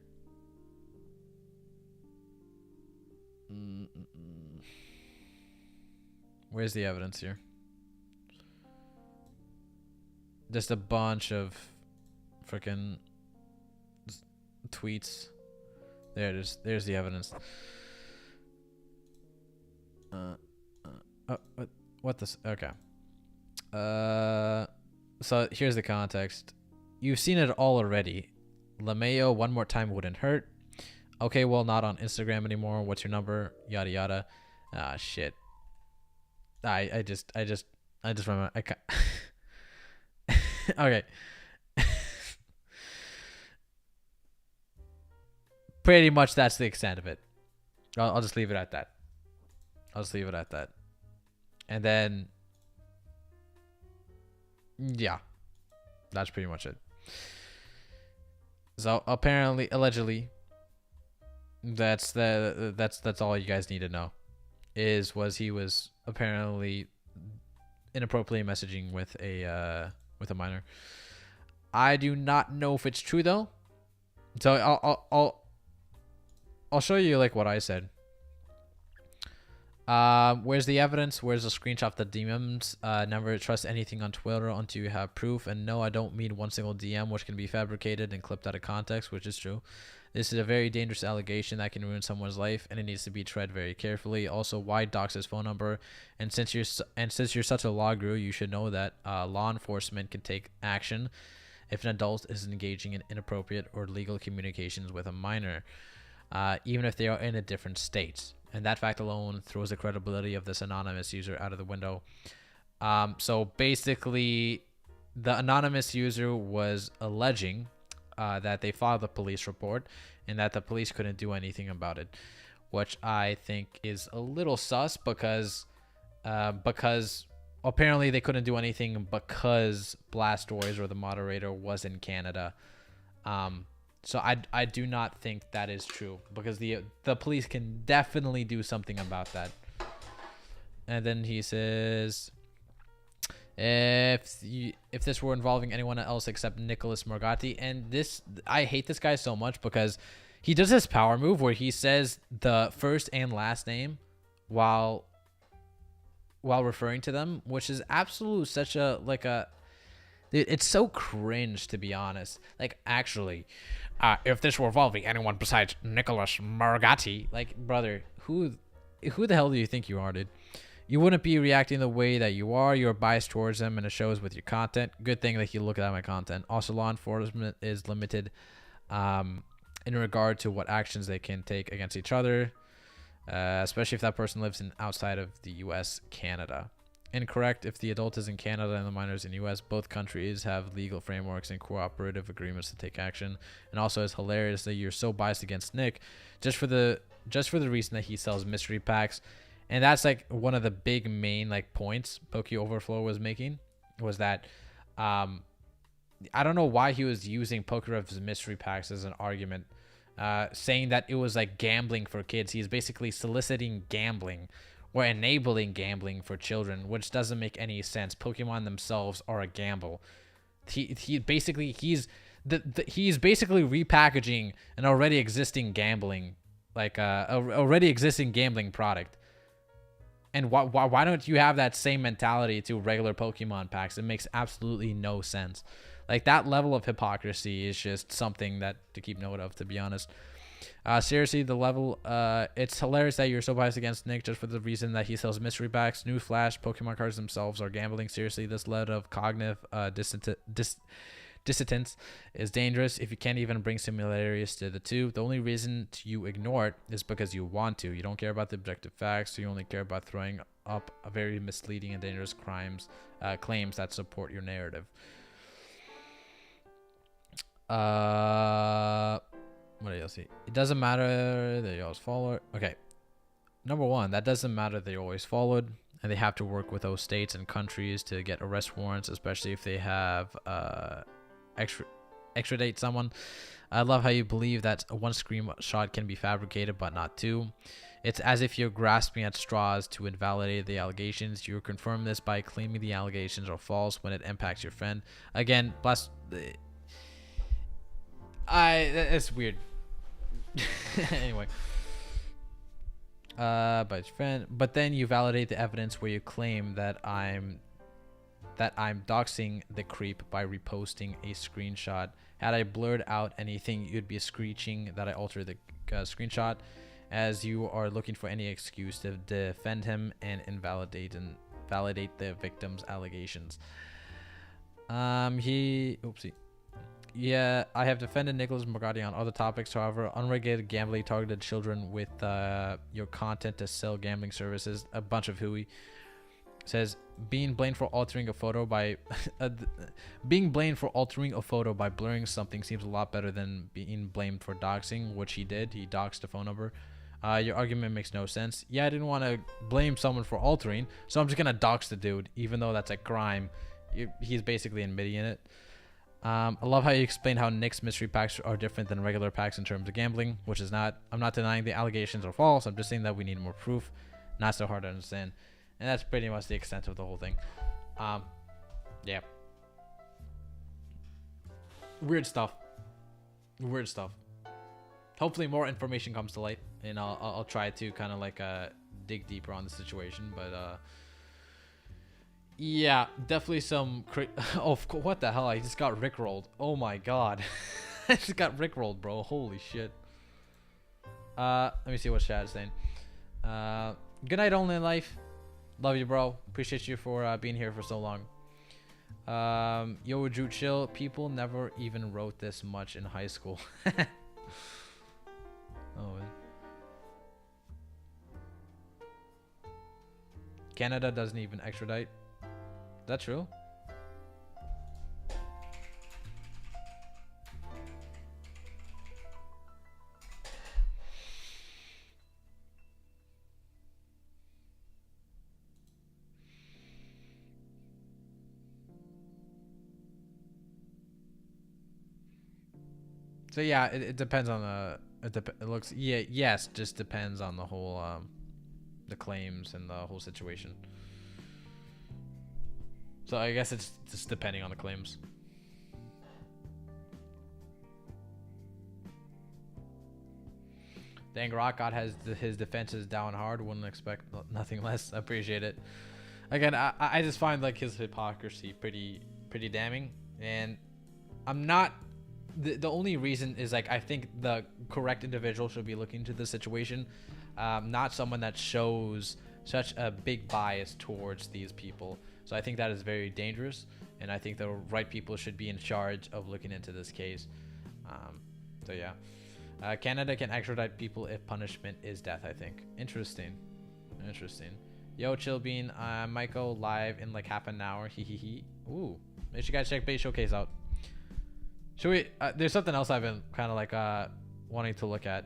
Speaker 1: Where's the evidence here? Just a bunch of freaking tweets. There it is. There's the evidence. What this? Okay. So here's the context. You've seen it all already. LeMayo, one more time wouldn't hurt. Okay, well, not on Instagram anymore. What's your number? Yada yada. Ah, shit. I just remember. I can't. Okay. Pretty much that's the extent of it. I'll just leave it at that. I'll just leave it at that. And then, yeah, that's pretty much it. So apparently, allegedly, that's all you guys need to know. He was apparently inappropriately messaging with a minor. I do not know if it's true though. So I'll show you like what I said. Where's the evidence? Where's the screenshot of the DMs? Never trust anything on Twitter until you have proof. And no, I don't mean one single DM, which can be fabricated and clipped out of context, which is true. This is a very dangerous allegation that can ruin someone's life, and it needs to be tread very carefully. Also, why dox his phone number? And since you're such a law guru, you should know that law enforcement can take action if an adult is engaging in inappropriate or illegal communications with a minor, even if they are in a different state. And that fact alone throws the credibility of this anonymous user out of the window. So basically, the anonymous user was alleging that they filed a police report and that the police couldn't do anything about it, which I think is a little sus because apparently they couldn't do anything because Blastoise or the moderator was in Canada. So I do not think that is true because the police can definitely do something about that. And then he says, if this were involving anyone else except Nicholas Morgatti, and this, I hate this guy so much because he does this power move where he says the first and last name while referring to them, which is absolute such a it's so cringe, to be honest. Like, actually, if this were involving anyone besides Nicholas Morgatti, like, brother, who the hell do you think you are, dude? You wouldn't be reacting the way that you are. You're biased towards them, and it shows with your content. Good thing that you look at my content. Also, law enforcement is limited in regard to what actions they can take against each other, especially if that person lives outside of the U.S., Canada. Incorrect. If the adult is in Canada and the minor is in U.S., both countries have legal frameworks and cooperative agreements to take action. And also, it's hilarious that you're so biased against Nick just for the reason that he sells mystery packs. And that's like one of the big main like points JOEOVER was making, was that I don't know why he was using Pokerev's mystery packs as an argument, saying that it was like gambling for kids. He's basically soliciting gambling or enabling gambling for children, which doesn't make any sense. Pokemon themselves are a gamble. He's basically repackaging an already existing gambling like a already existing gambling product. And why don't you have that same mentality to regular Pokemon packs? It makes absolutely no sense. Like, that level of hypocrisy is just something that to keep note of, to be honest. Seriously, the level, it's hilarious that you're so biased against Nick just for the reason that he sells mystery packs. Newsflash, Pokemon cards themselves are gambling. Seriously, this level of cognitive dissonance is dangerous if you can't even bring similarities to the two. The only reason you ignore it is because you want to. You don't care about the objective facts. You only care about throwing up a very misleading and dangerous claims that support your narrative. What do you see? It doesn't matter that you always follow. Okay. Number one, that doesn't matter that you always followed, and they have to work with those states and countries to get arrest warrants, especially if they have extradite someone. I love how you believe that one screenshot can be fabricated, but not two. It's as if you're grasping at straws to invalidate the allegations. You confirm this by claiming the allegations are false when it impacts your friend. Again, plus, it's weird. Anyway. By his friend, but then you validate the evidence where you claim that I'm doxing the creep by reposting a screenshot. Had I blurred out anything, you'd be screeching that I altered the screenshot, as you are looking for any excuse to defend him and validate the victim's allegations. Oopsie. Yeah, I have defended Nicholas Morgatti on other topics. However, unregulated gambling targeted children with your content to sell gambling services. A bunch of hooey. Says being blamed for altering a photo by blurring something seems a lot better than being blamed for doxing, which he did. He doxed a phone number. Your argument makes no sense. Yeah, I didn't want to blame someone for altering, so I'm just gonna dox the dude, even though that's a crime. He's basically admitting it. I love how you explain how Nick's mystery packs are different than regular packs in terms of gambling, which is not. I'm not denying the allegations are false. I'm just saying that we need more proof. Not so hard to understand. And that's pretty much the extent of the whole thing. Yeah. Weird stuff. Weird stuff. Hopefully more information comes to light, and I'll try to kind of like dig deeper on the situation, but yeah, definitely some what the hell? I just got rickrolled. Oh my god. I just got rickrolled, bro. Holy shit. Let me see what chat is saying. Good night, Only in Life. Love you, bro. Appreciate you for being here for so long. Yo, Drew, chill. People never even wrote this much in high school. Oh, man. Canada doesn't even extradite. Is that true? So yeah, it depends on the it looks yes, just depends on the whole the claims and the whole situation. So I guess it's just depending on the claims. Dang, Rock God has his defenses down hard. Wouldn't expect nothing less. I appreciate it. Again, I just find like his hypocrisy pretty damning, and I'm not. The only reason is like I think the correct individual should be looking into the situation, not someone that shows such a big bias towards these people. So I think that is very dangerous, and I think the right people should be in charge of looking into this case. So yeah, Canada can extradite people if punishment is death. I think. Interesting. Yo, Chill Bean, might go live in like half an hour. He. Ooh, make sure you guys check Base Showcase out. Should we? There's something else I've been kind of like wanting to look at.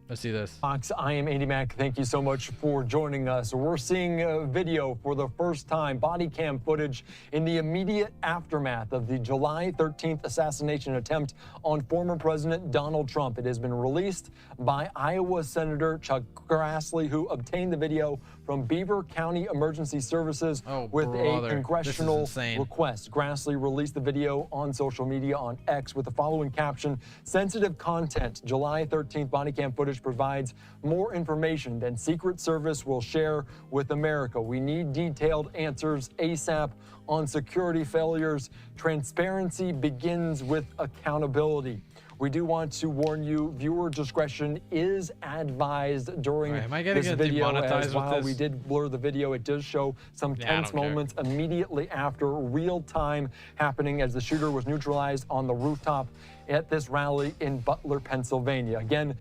Speaker 1: Let's see this.
Speaker 9: Fox, I am Andy Mack. Thank you so much for joining us. We're seeing a video for the first time, body cam footage in the immediate aftermath of the July 13th assassination attempt on former President Donald Trump. It has been released by Iowa Senator Chuck Grassley, who obtained the video from Beaver County Emergency Services with
Speaker 1: brother.
Speaker 9: a congressional
Speaker 1: This is insane.
Speaker 9: request. Grassley released the video on social media on X with the following caption: sensitive content. July 13th body cam footage provides more information than Secret Service will share with America. We need detailed answers ASAP on security failures. Transparency begins with accountability. We do want to warn you, viewer discretion is advised during this video, as while we did blur the video, it does show some tense moments immediately after, real time happening as the shooter was neutralized on the rooftop at this rally in Butler, Pennsylvania. Again,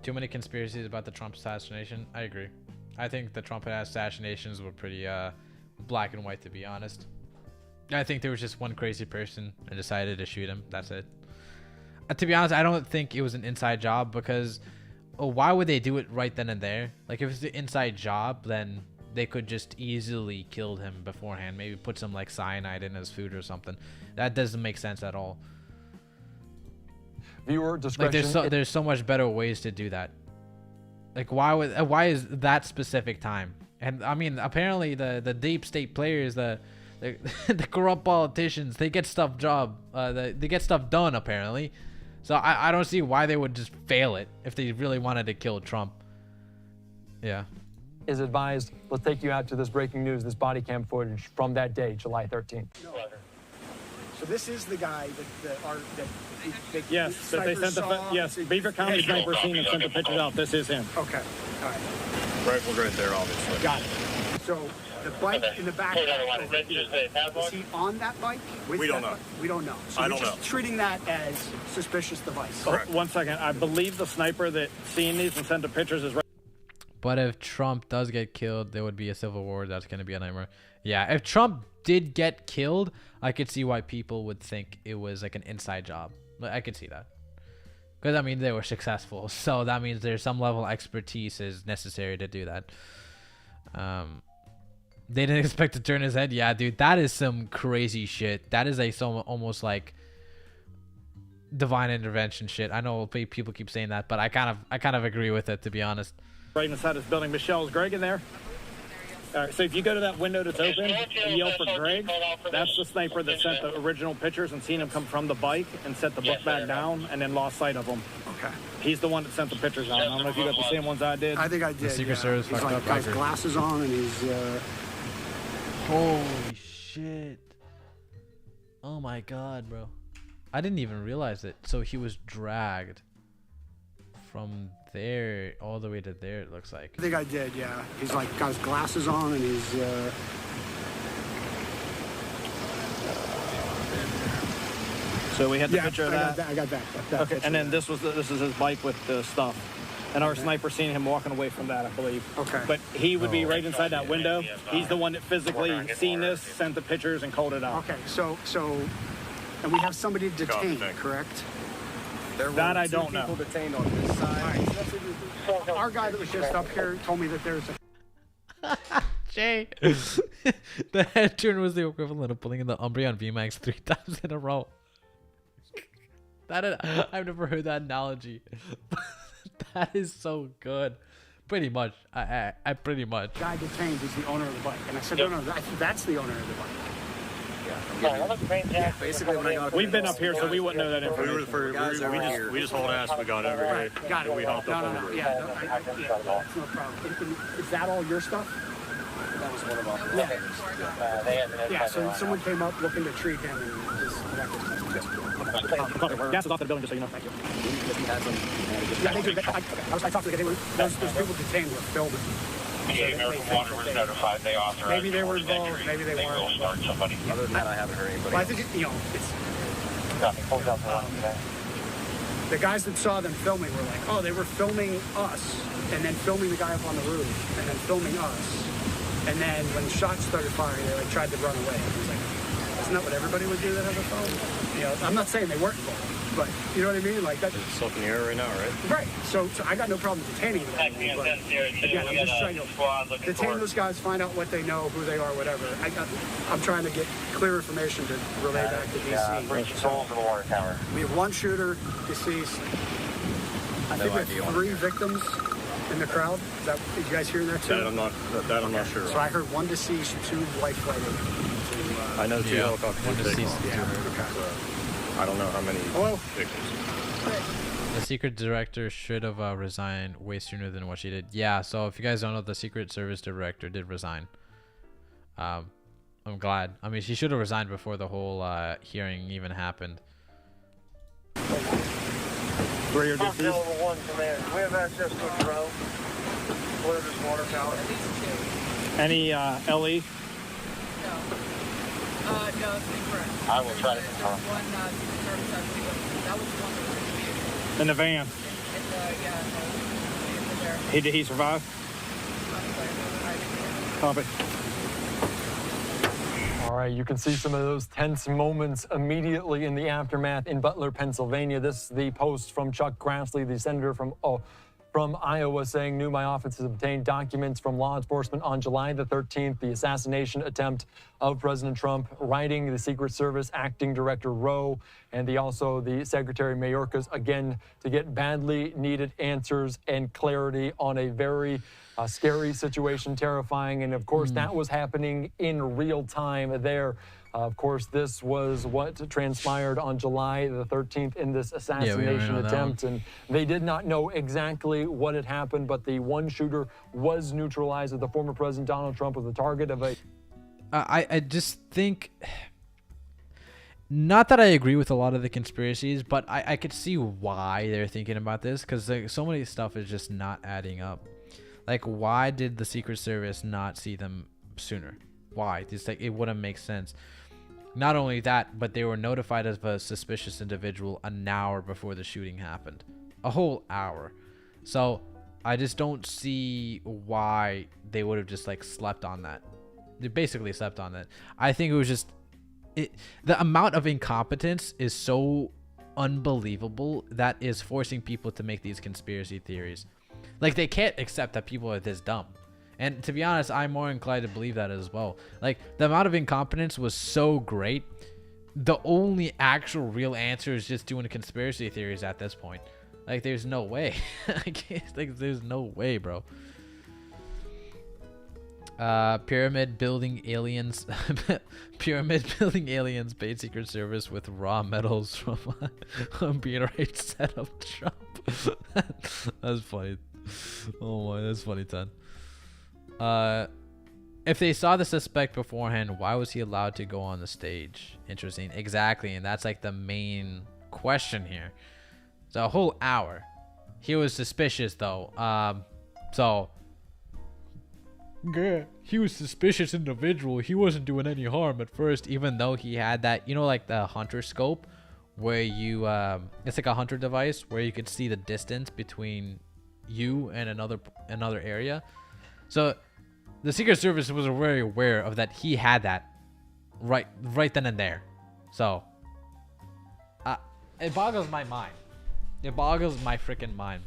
Speaker 1: too many conspiracies about the Trump assassination. I agree. I think the Trump assassinations were pretty black and white, to be honest. I think there was just one crazy person and decided to shoot him. That's it. To be honest, I don't think it was an inside job, because why would they do it right then and there? Like, if it's an inside job, then they could just easily kill him beforehand. Maybe put some like cyanide in his food or something. That doesn't make sense at all.
Speaker 9: Viewer discretion.
Speaker 1: Like, there's so much better ways to do that. Like, why is that specific time? And I mean, apparently the deep state players, the corrupt politicians, they get stuff they get stuff done apparently. So I don't see why they would just fail it if they really wanted to kill Trump. Yeah.
Speaker 9: Is advised. Let's take you out to this breaking news, this body cam footage from that day, July 13th.
Speaker 10: So this is the guy
Speaker 11: yes, that they sent yes, Beaver County sniper scene and sent the pictures out. This is him.
Speaker 10: Okay, all right.
Speaker 11: Rifle right there, obviously.
Speaker 10: Got it. So the bike in the back, is he on that bike?
Speaker 11: We don't know.
Speaker 10: We don't know. So
Speaker 11: I
Speaker 10: you're
Speaker 11: don't
Speaker 10: just
Speaker 11: know.
Speaker 10: treating that as suspicious device.
Speaker 11: Correct. 1 second. I believe the sniper that seen these and sent the pictures is right.
Speaker 1: But if Trump does get killed, there would be a civil war. That's going to be a nightmare. Yeah, if Trump did get killed, I could see why people would think it was like an inside job. I could see that. Because, I mean, they were successful. So that means there's some level of expertise is necessary to do that. They didn't expect to turn his head. Yeah, dude, that is some crazy shit. That is almost like divine intervention shit. I know people keep saying that, but I kind of agree with it, to be honest.
Speaker 11: Right inside this building. Michelle, is Greg in there? All right, so if you go to that window that's open and yell for Greg, that's the sniper that sent the original pictures and seen him come from the bike and set the book bag down and then lost sight of him.
Speaker 10: Okay.
Speaker 11: He's the one that sent the pictures out. I don't know if you got the same ones I did.
Speaker 10: I think I did.
Speaker 1: The Secret Service
Speaker 10: he's
Speaker 1: fucked
Speaker 10: like,
Speaker 1: up.
Speaker 10: got his glasses on and he's.
Speaker 1: Holy shit! Oh my god, bro! I didn't even realize it. So he was dragged from there all the way to there, it looks like.
Speaker 10: I think I did, yeah. He's like got his glasses on and he's
Speaker 11: So we had the picture of that.
Speaker 10: I got that.
Speaker 11: Okay, and then this is his bike with the stuff. And our sniper seen him walking away from that, I believe.
Speaker 10: Okay.
Speaker 11: But he would be right inside that window. He's the one that physically seen this, sent the pictures, and called it out.
Speaker 10: Okay, so and we have somebody detained, correct?
Speaker 11: There that I don't know.
Speaker 10: People detained on this side. Right. Our guy that was just up here told me that there's a
Speaker 1: Jay. The head turn was the equivalent of pulling in the Umbria on VMAX 3 times in a row. I've never heard that analogy. That is so good. Pretty much. I pretty much.
Speaker 10: Guy detained is the owner of the bike. And I said, no, that's the owner of the bike.
Speaker 11: Yeah, basically, when I got we've been up here, so we wouldn't know that information.
Speaker 12: We just hauled ass. We got over here.
Speaker 10: Got it.
Speaker 12: We hopped up over
Speaker 10: here. Yeah, that's no problem. Is that all your stuff?
Speaker 12: That was one of our
Speaker 10: Yeah, so someone came up looking to treat him and just
Speaker 11: gas is off the building, just so you know. Thank you.
Speaker 10: I talked to the guy. Those people detained were filming.
Speaker 12: American Water was notified. They authorized.
Speaker 10: Maybe they were involved. Maybe they weren't.
Speaker 12: Will start somebody.
Speaker 10: Other than that, I haven't heard anybody. Well, I think it's. The guys that saw them filming were like, oh, they were filming us, and then filming the guy up on the roof, and then filming us, and then when the shots started firing, they like tried to run away. It was like, isn't that what everybody would do that has a phone? I'm not saying they weren't involved. But you know what I mean? Like that.
Speaker 12: It's up in the air right now, right?
Speaker 10: Right. So I got no problem detaining them. But again, I'm just trying to detain those guys, find out what they know, who they are, whatever. I'm trying to get clear information to relay back to DC.
Speaker 12: Bring control for the water tower.
Speaker 10: We have one shooter deceased. I think we have 3 victims. in the crowd? Is that, did you guys hear that too?
Speaker 12: That I'm not sure.
Speaker 10: So I heard 1 deceased, 2 life flighted.
Speaker 12: I know 2 helicopters.
Speaker 1: 1 deceased.
Speaker 12: I don't know how many victims.
Speaker 1: The secret director should have resigned way sooner than what she did. Yeah, so if you guys don't know, the Secret Service director did resign. I'm glad. I mean, she should have resigned before the whole hearing even happened.
Speaker 12: Where your
Speaker 13: Number 1, Commander. We have access to a drone. Where this water tower?
Speaker 11: Any LE?
Speaker 14: No. No, that's incorrect.
Speaker 13: I will try to
Speaker 14: There's
Speaker 13: confirm.
Speaker 14: one Secret Service actually. That was the one that was in the vehicle.
Speaker 11: In the van.
Speaker 14: Yeah,
Speaker 11: He survived? Copy.
Speaker 9: All right, you can see some of those tense moments immediately in the aftermath in Butler, Pennsylvania. This is the post from Chuck Grassley, the senator from Iowa, saying, my office has obtained documents from law enforcement on July the 13th, the assassination attempt of President Trump, writing the Secret Service acting director Rowe, and also the Secretary Mayorkas, again, to get badly needed answers and clarity on a very scary situation, terrifying. And of course, that was happening in real time there. Of course, this was what transpired on July the 13th in this assassination attempt. And they did not know exactly what had happened, but the one shooter was neutralized. The former President Donald Trump was the target of a...
Speaker 1: I just think... Not that I agree with a lot of the conspiracies, but I could see why they're thinking about this, because so many stuff is just not adding up. Like, why did the Secret Service not see them sooner? Why? It's like, it wouldn't make sense. Not only that, but they were notified of a suspicious individual an hour before the shooting happened. A whole hour. So, I just don't see why they would have just, like, slept on that. They basically slept on that. I think it was just... the amount of incompetence is so unbelievable that is forcing people to make these conspiracy theories. Like, they can't accept that people are this dumb. And to be honest, I'm more inclined to believe that as well. Like, the amount of incompetence was so great. The only actual real answer is just doing conspiracy theories at this point. Like, there's no way. Like, there's no way, bro. Pyramid building aliens paid Secret Service with raw metals from a meteorite set up Trump. That's funny. Oh my, that's funny, Ton. If they saw the suspect beforehand, why was he allowed to go on the stage? Interesting. Exactly, and that's like the main question here. So a whole hour. He was suspicious though. So yeah, he was suspicious individual. He wasn't doing any harm at first, even though he had that, you know, like the hunter scope, where you it's like a hunter device where you could see the distance between you and another area. So the Secret Service was very aware of that. He had that right then and there. So it boggles my mind. It boggles my freaking mind.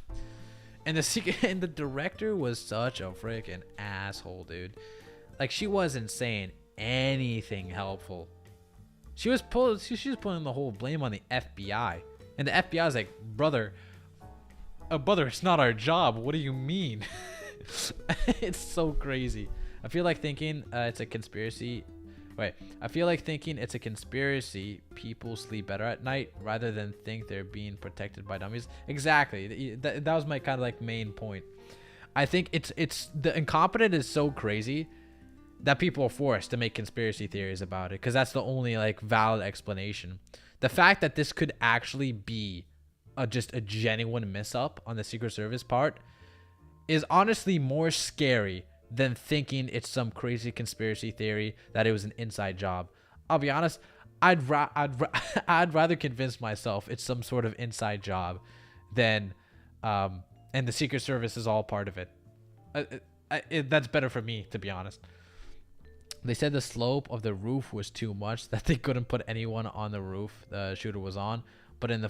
Speaker 1: And the director was such a freaking asshole, dude. Like, she wasn't saying anything helpful. She was putting the whole blame on the FBI. And the FBI is like, brother, it's not our job. What do you mean? It's so crazy. I feel like thinking it's a conspiracy. I feel like thinking it's a conspiracy, people sleep better at night rather than think they're being protected by dummies. Exactly. That was my kind of like main point. I think it's the incompetent is so crazy that people are forced to make conspiracy theories about it, because that's the only like valid explanation. The fact that this could actually be just a genuine miss up on the Secret Service part is honestly more scary than thinking it's some crazy conspiracy theory that it was an inside job. I'll be honest, I'd rather convince myself it's some sort of inside job than and the Secret Service is all part of it. That's better for me, to be honest. They said the slope of the roof was too much, that they couldn't put anyone on the roof the shooter was on. But on the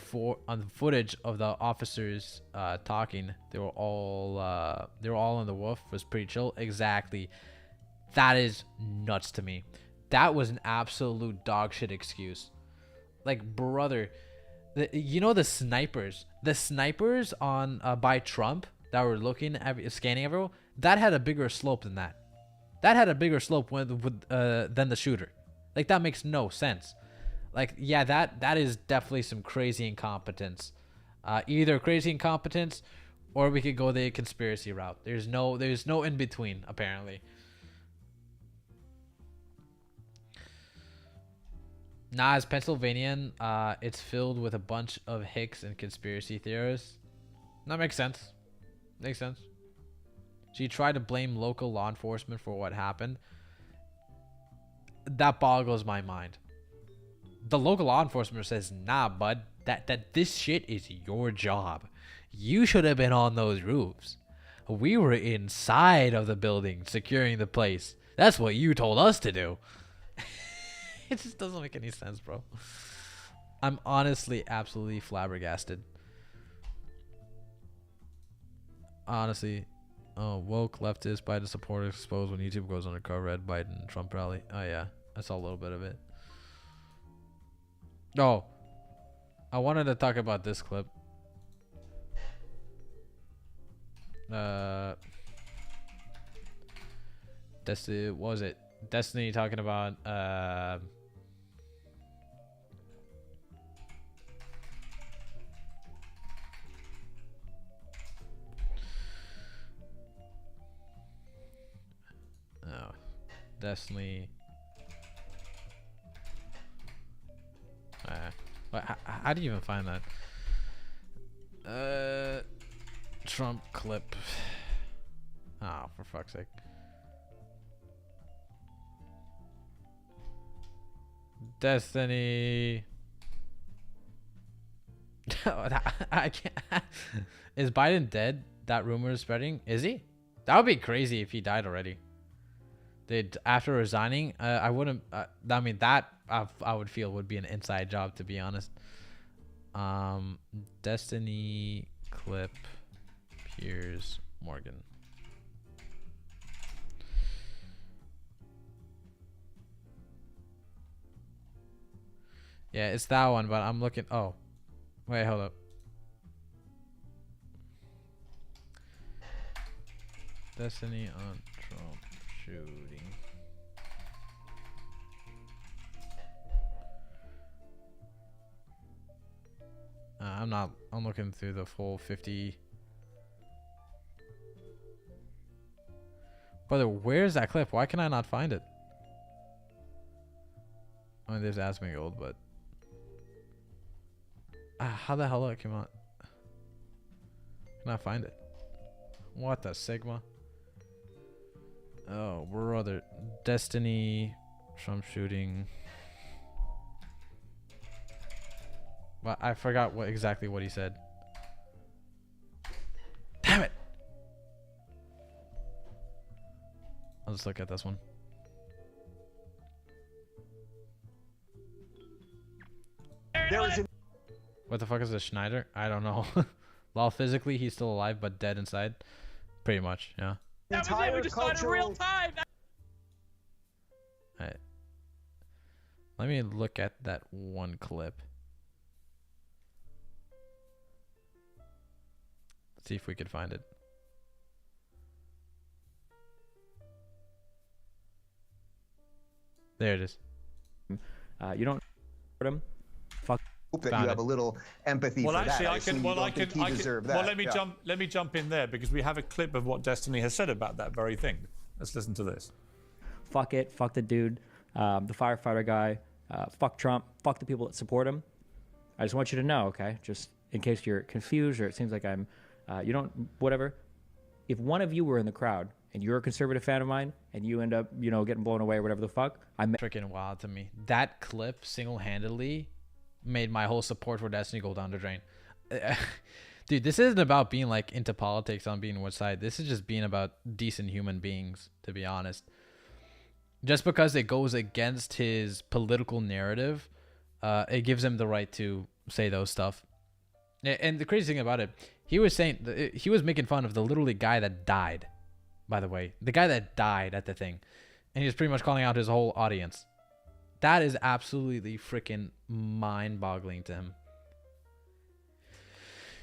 Speaker 1: footage of the officers talking, they were all on the roof. Was pretty chill. Exactly. That is nuts to me. That was an absolute dog shit excuse. Like, brother, you know the snipers on by Trump that were looking at scanning everyone, that had a bigger slope than that. That had a bigger slope than the shooter. Like, that makes no sense. Like, yeah, that is definitely some crazy incompetence. Either crazy incompetence, or we could go the conspiracy route. There's no in between, apparently. Nah, as Pennsylvanian, it's filled with a bunch of hicks and conspiracy theorists. That makes sense. Makes sense. She tried to blame local law enforcement for what happened. That boggles my mind. The local law enforcement says, nah, bud, that this shit is your job. You should have been on those roofs. We were inside of the building securing the place. That's what you told us to do. It just doesn't make any sense, bro. I'm honestly absolutely flabbergasted. Honestly. Oh, woke leftist Biden supporters exposed when YouTube goes undercover at Biden Trump rally. Oh, yeah. I saw a little bit of it. Oh. I wanted to talk about this clip. Destiny, what was it? Destiny talking about oh, Destiny. How do you even find that? Trump clip. Oh, for fuck's sake. Destiny. I can't. Is Biden dead? That rumor is spreading. Is he? That would be crazy if he died already. After resigning, I wouldn't. I mean, that I would feel would be an inside job, to be honest. Destiny clip. Piers Morgan. Yeah, it's that one, but I'm looking. Oh, wait, hold up. Destiny on Trump shooting. I'm looking through the full 50. Brother, where's that clip? Why can I not find it? I mean, there's Asming Gold, but how the hell did it come out? Can I find it? What the Sigma? Oh, brother. Destiny, Trump shooting. But I forgot exactly what he said. Damn it! I'll just look at this one. What the fuck is this, Schneider? I don't know. While physically he's still alive but dead inside. Pretty much, yeah.
Speaker 14: That was it, we just saw it in real time.
Speaker 1: Alright. Let me look at that one clip. See if we could find it. There it is.
Speaker 7: You don't him. Fuck.
Speaker 15: Hope that you have a little empathy for
Speaker 16: actually,
Speaker 15: that.
Speaker 16: I can. Well, I can.
Speaker 15: Deserve
Speaker 16: well,
Speaker 15: that.
Speaker 16: let me jump. Let me jump in there because we have a clip of what Destiny has said about that very thing. Let's listen to this.
Speaker 7: Fuck it. Fuck the dude, the firefighter guy. Fuck Trump. Fuck the people that support him. I just want you to know, okay? Just in case you're confused or it seems like I'm, you don't, whatever. If one of you were in the crowd and you're a conservative fan of mine and you end up, you know, getting blown away or whatever the fuck, I'm
Speaker 1: freaking wild to me. That clip single-handedly made my whole support for Destiny go down the drain. Dude, this isn't about being like into politics on being which side. This is just being about decent human beings, to be honest. Just because it goes against his political narrative, it gives him the right to say those stuff. And the crazy thing about it, he was saying, he was making fun of the literally guy that died, by the way. The guy that died at the thing. And he was pretty much calling out his whole audience. That is absolutely freaking mind-boggling to him.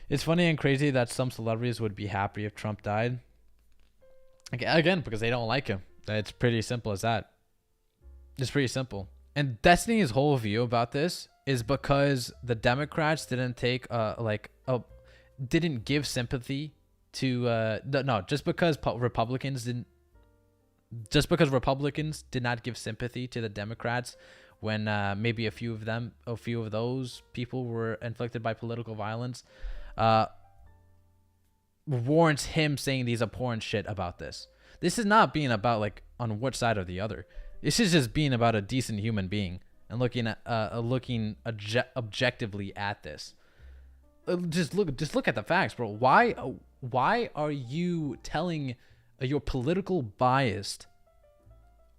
Speaker 1: It's funny and crazy that some celebrities would be happy if Trump died. Again, because they don't like him. It's pretty simple as that. It's pretty simple. And Destiny's whole view about this is because the Democrats didn't take didn't give sympathy to just because Republicans did not give sympathy to the Democrats when maybe a few of those people were inflicted by political violence, warrants him saying these abhorrent shit about this. This is not being about like on which side or the other. This is just being about a decent human being and looking objectively at this. Just look at the facts, bro. Why are you telling your political biased?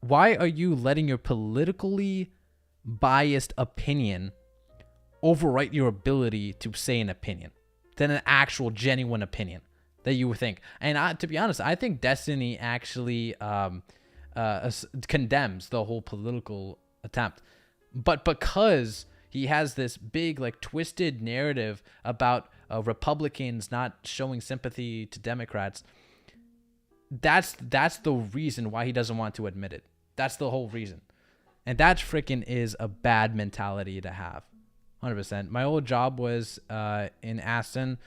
Speaker 1: Why are you letting your politically biased opinion overwrite your ability to say an opinion, than an actual genuine opinion that you would think? And to be honest, I think Destiny actually condemns the whole political attempt, but because he has this big like twisted narrative about Republicans not showing sympathy to Democrats, that's the reason why he doesn't want to admit it. That's the whole reason. And that freaking is a bad mentality to have. 100%. My old job was in Aston,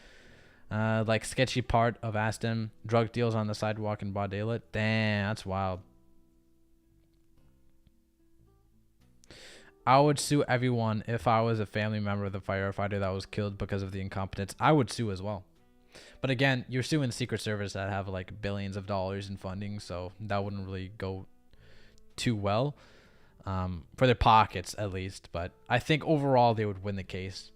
Speaker 1: like sketchy part of Aston, drug deals on the sidewalk in broad daylight. Damn, that's wild. I would sue everyone if I was a family member of the firefighter that was killed because of the incompetence. I would sue as well. But again, you're suing the Secret Service that have like billions of dollars in funding, so that wouldn't really go too well. For their pockets at least, but I think overall they would win the case.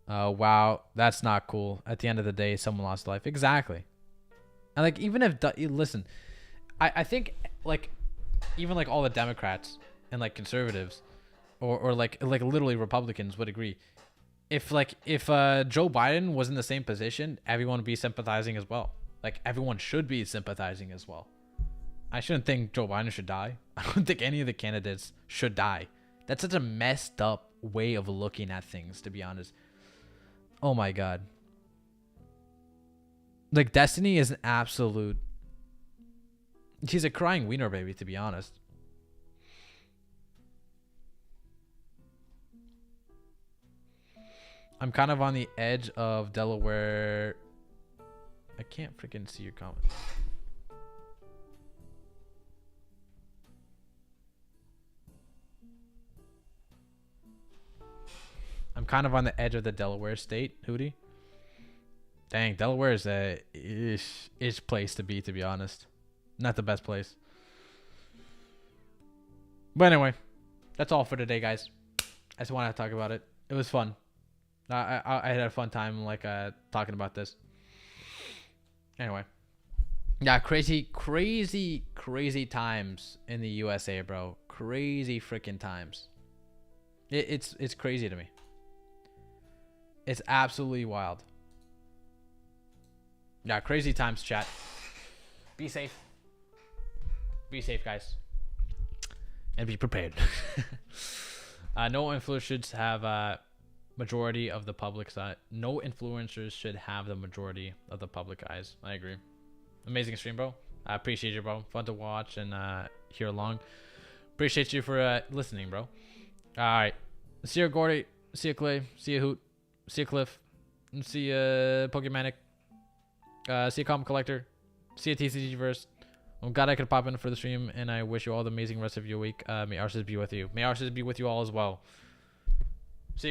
Speaker 1: Wow, that's not cool. At the end of the day, someone lost life. Exactly. And like, even if listen, I think like even like all the Democrats and like conservatives or like literally Republicans would agree, if Joe Biden was in the same position, everyone would be sympathizing as well. Like everyone should be sympathizing as well. I shouldn't think Joe Biden should die. I don't think any of the candidates should die. That's such a messed up way of looking at things, to be honest. Oh my God. Like, Destiny is an absolute... She's a crying wiener baby, to be honest. I'm kind of on the edge of Delaware. I can't freaking see your comment. I'm kind of on the edge of the Delaware state, Hootie. Dang, Delaware is a ish place to be honest. Not the best place. But anyway, that's all for today, guys. I just wanted to talk about it. It was fun. I had a fun time talking about this. Anyway. Yeah, crazy times in the USA, bro. Crazy freaking times. It's crazy to me. It's absolutely wild. Yeah, crazy times, chat. Be safe. Be safe, guys. And be prepared. No influencers should have majority of the public side. No influencers should have the majority of the public eyes. I agree. Amazing stream, bro. I appreciate you, bro. Fun to watch and hear along. Appreciate you for listening, bro. All right. See you, Gordy. See you, Clay. See you, Hoot. See you, Cliff. See you, Pokemanic. See you, Common Collector. See you, TCGverse. I'm glad I could pop in for the stream, and I wish you all the amazing rest of your week. May Arceus be with you. May Arceus be with you all as well.